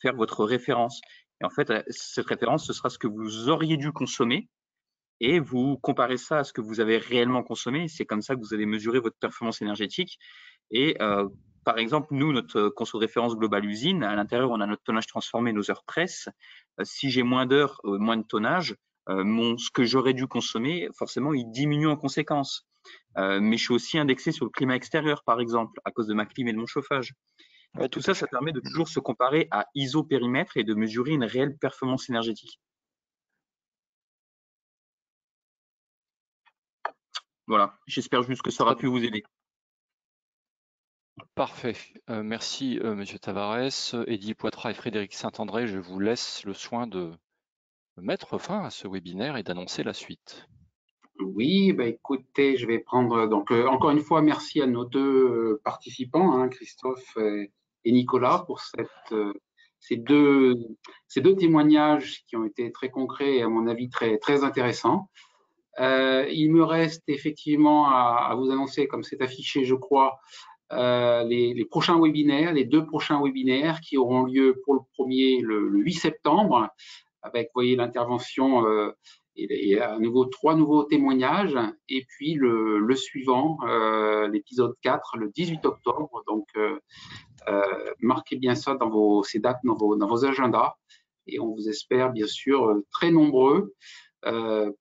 faire votre référence. Et en fait, cette référence, ce sera ce que vous auriez dû consommer et vous comparez ça à ce que vous avez réellement consommé. C'est comme ça que vous allez mesurer votre performance énergétique. Et par exemple, nous, notre conso de référence globale usine, à l'intérieur, on a notre tonnage transformé, nos heures presse. Si j'ai moins d'heures, moins de tonnage, ce que j'aurais dû consommer, forcément, il diminue en conséquence. Mais je suis aussi indexé sur le climat extérieur, par exemple, à cause de ma clim et de mon chauffage. Tout ça, ça permet de toujours se comparer à isopérimètre et de mesurer une réelle performance énergétique. Voilà, j'espère juste que ça aura pu vous aider. Parfait. Merci, Monsieur Tavares. Eddy Poitras et Frédéric Saint-André, je vous laisse le soin de mettre fin à ce webinaire et d'annoncer la suite. Oui, écoutez, je vais prendre donc encore une fois merci à nos deux participants, hein, Christophe et Nicolas, pour ces deux témoignages qui ont été très concrets et à mon avis très très intéressants. Il me reste effectivement à vous annoncer, comme c'est affiché, je crois, les prochains webinaires, les deux prochains webinaires qui auront lieu pour le premier le 8 septembre, avec, vous voyez, l'intervention et à nouveau 3 nouveaux témoignages, et puis le suivant, l'épisode 4, le 18 octobre. Donc, marquez bien ça ces dates dans vos agendas, et on vous espère bien sûr très nombreux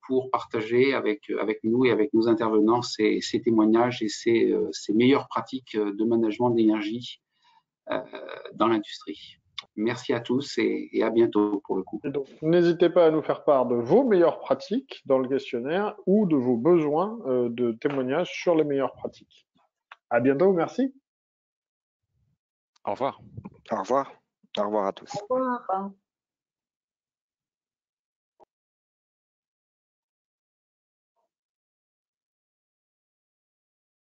pour partager avec nous et avec nos intervenants ces témoignages et ces meilleures pratiques de management d'énergie dans l'industrie. Merci à tous et à bientôt pour le coup. Donc, n'hésitez pas à nous faire part de vos meilleures pratiques dans le questionnaire ou de vos besoins de témoignages sur les meilleures pratiques. À bientôt, merci. Au revoir. Au revoir. Au revoir à tous. Au revoir.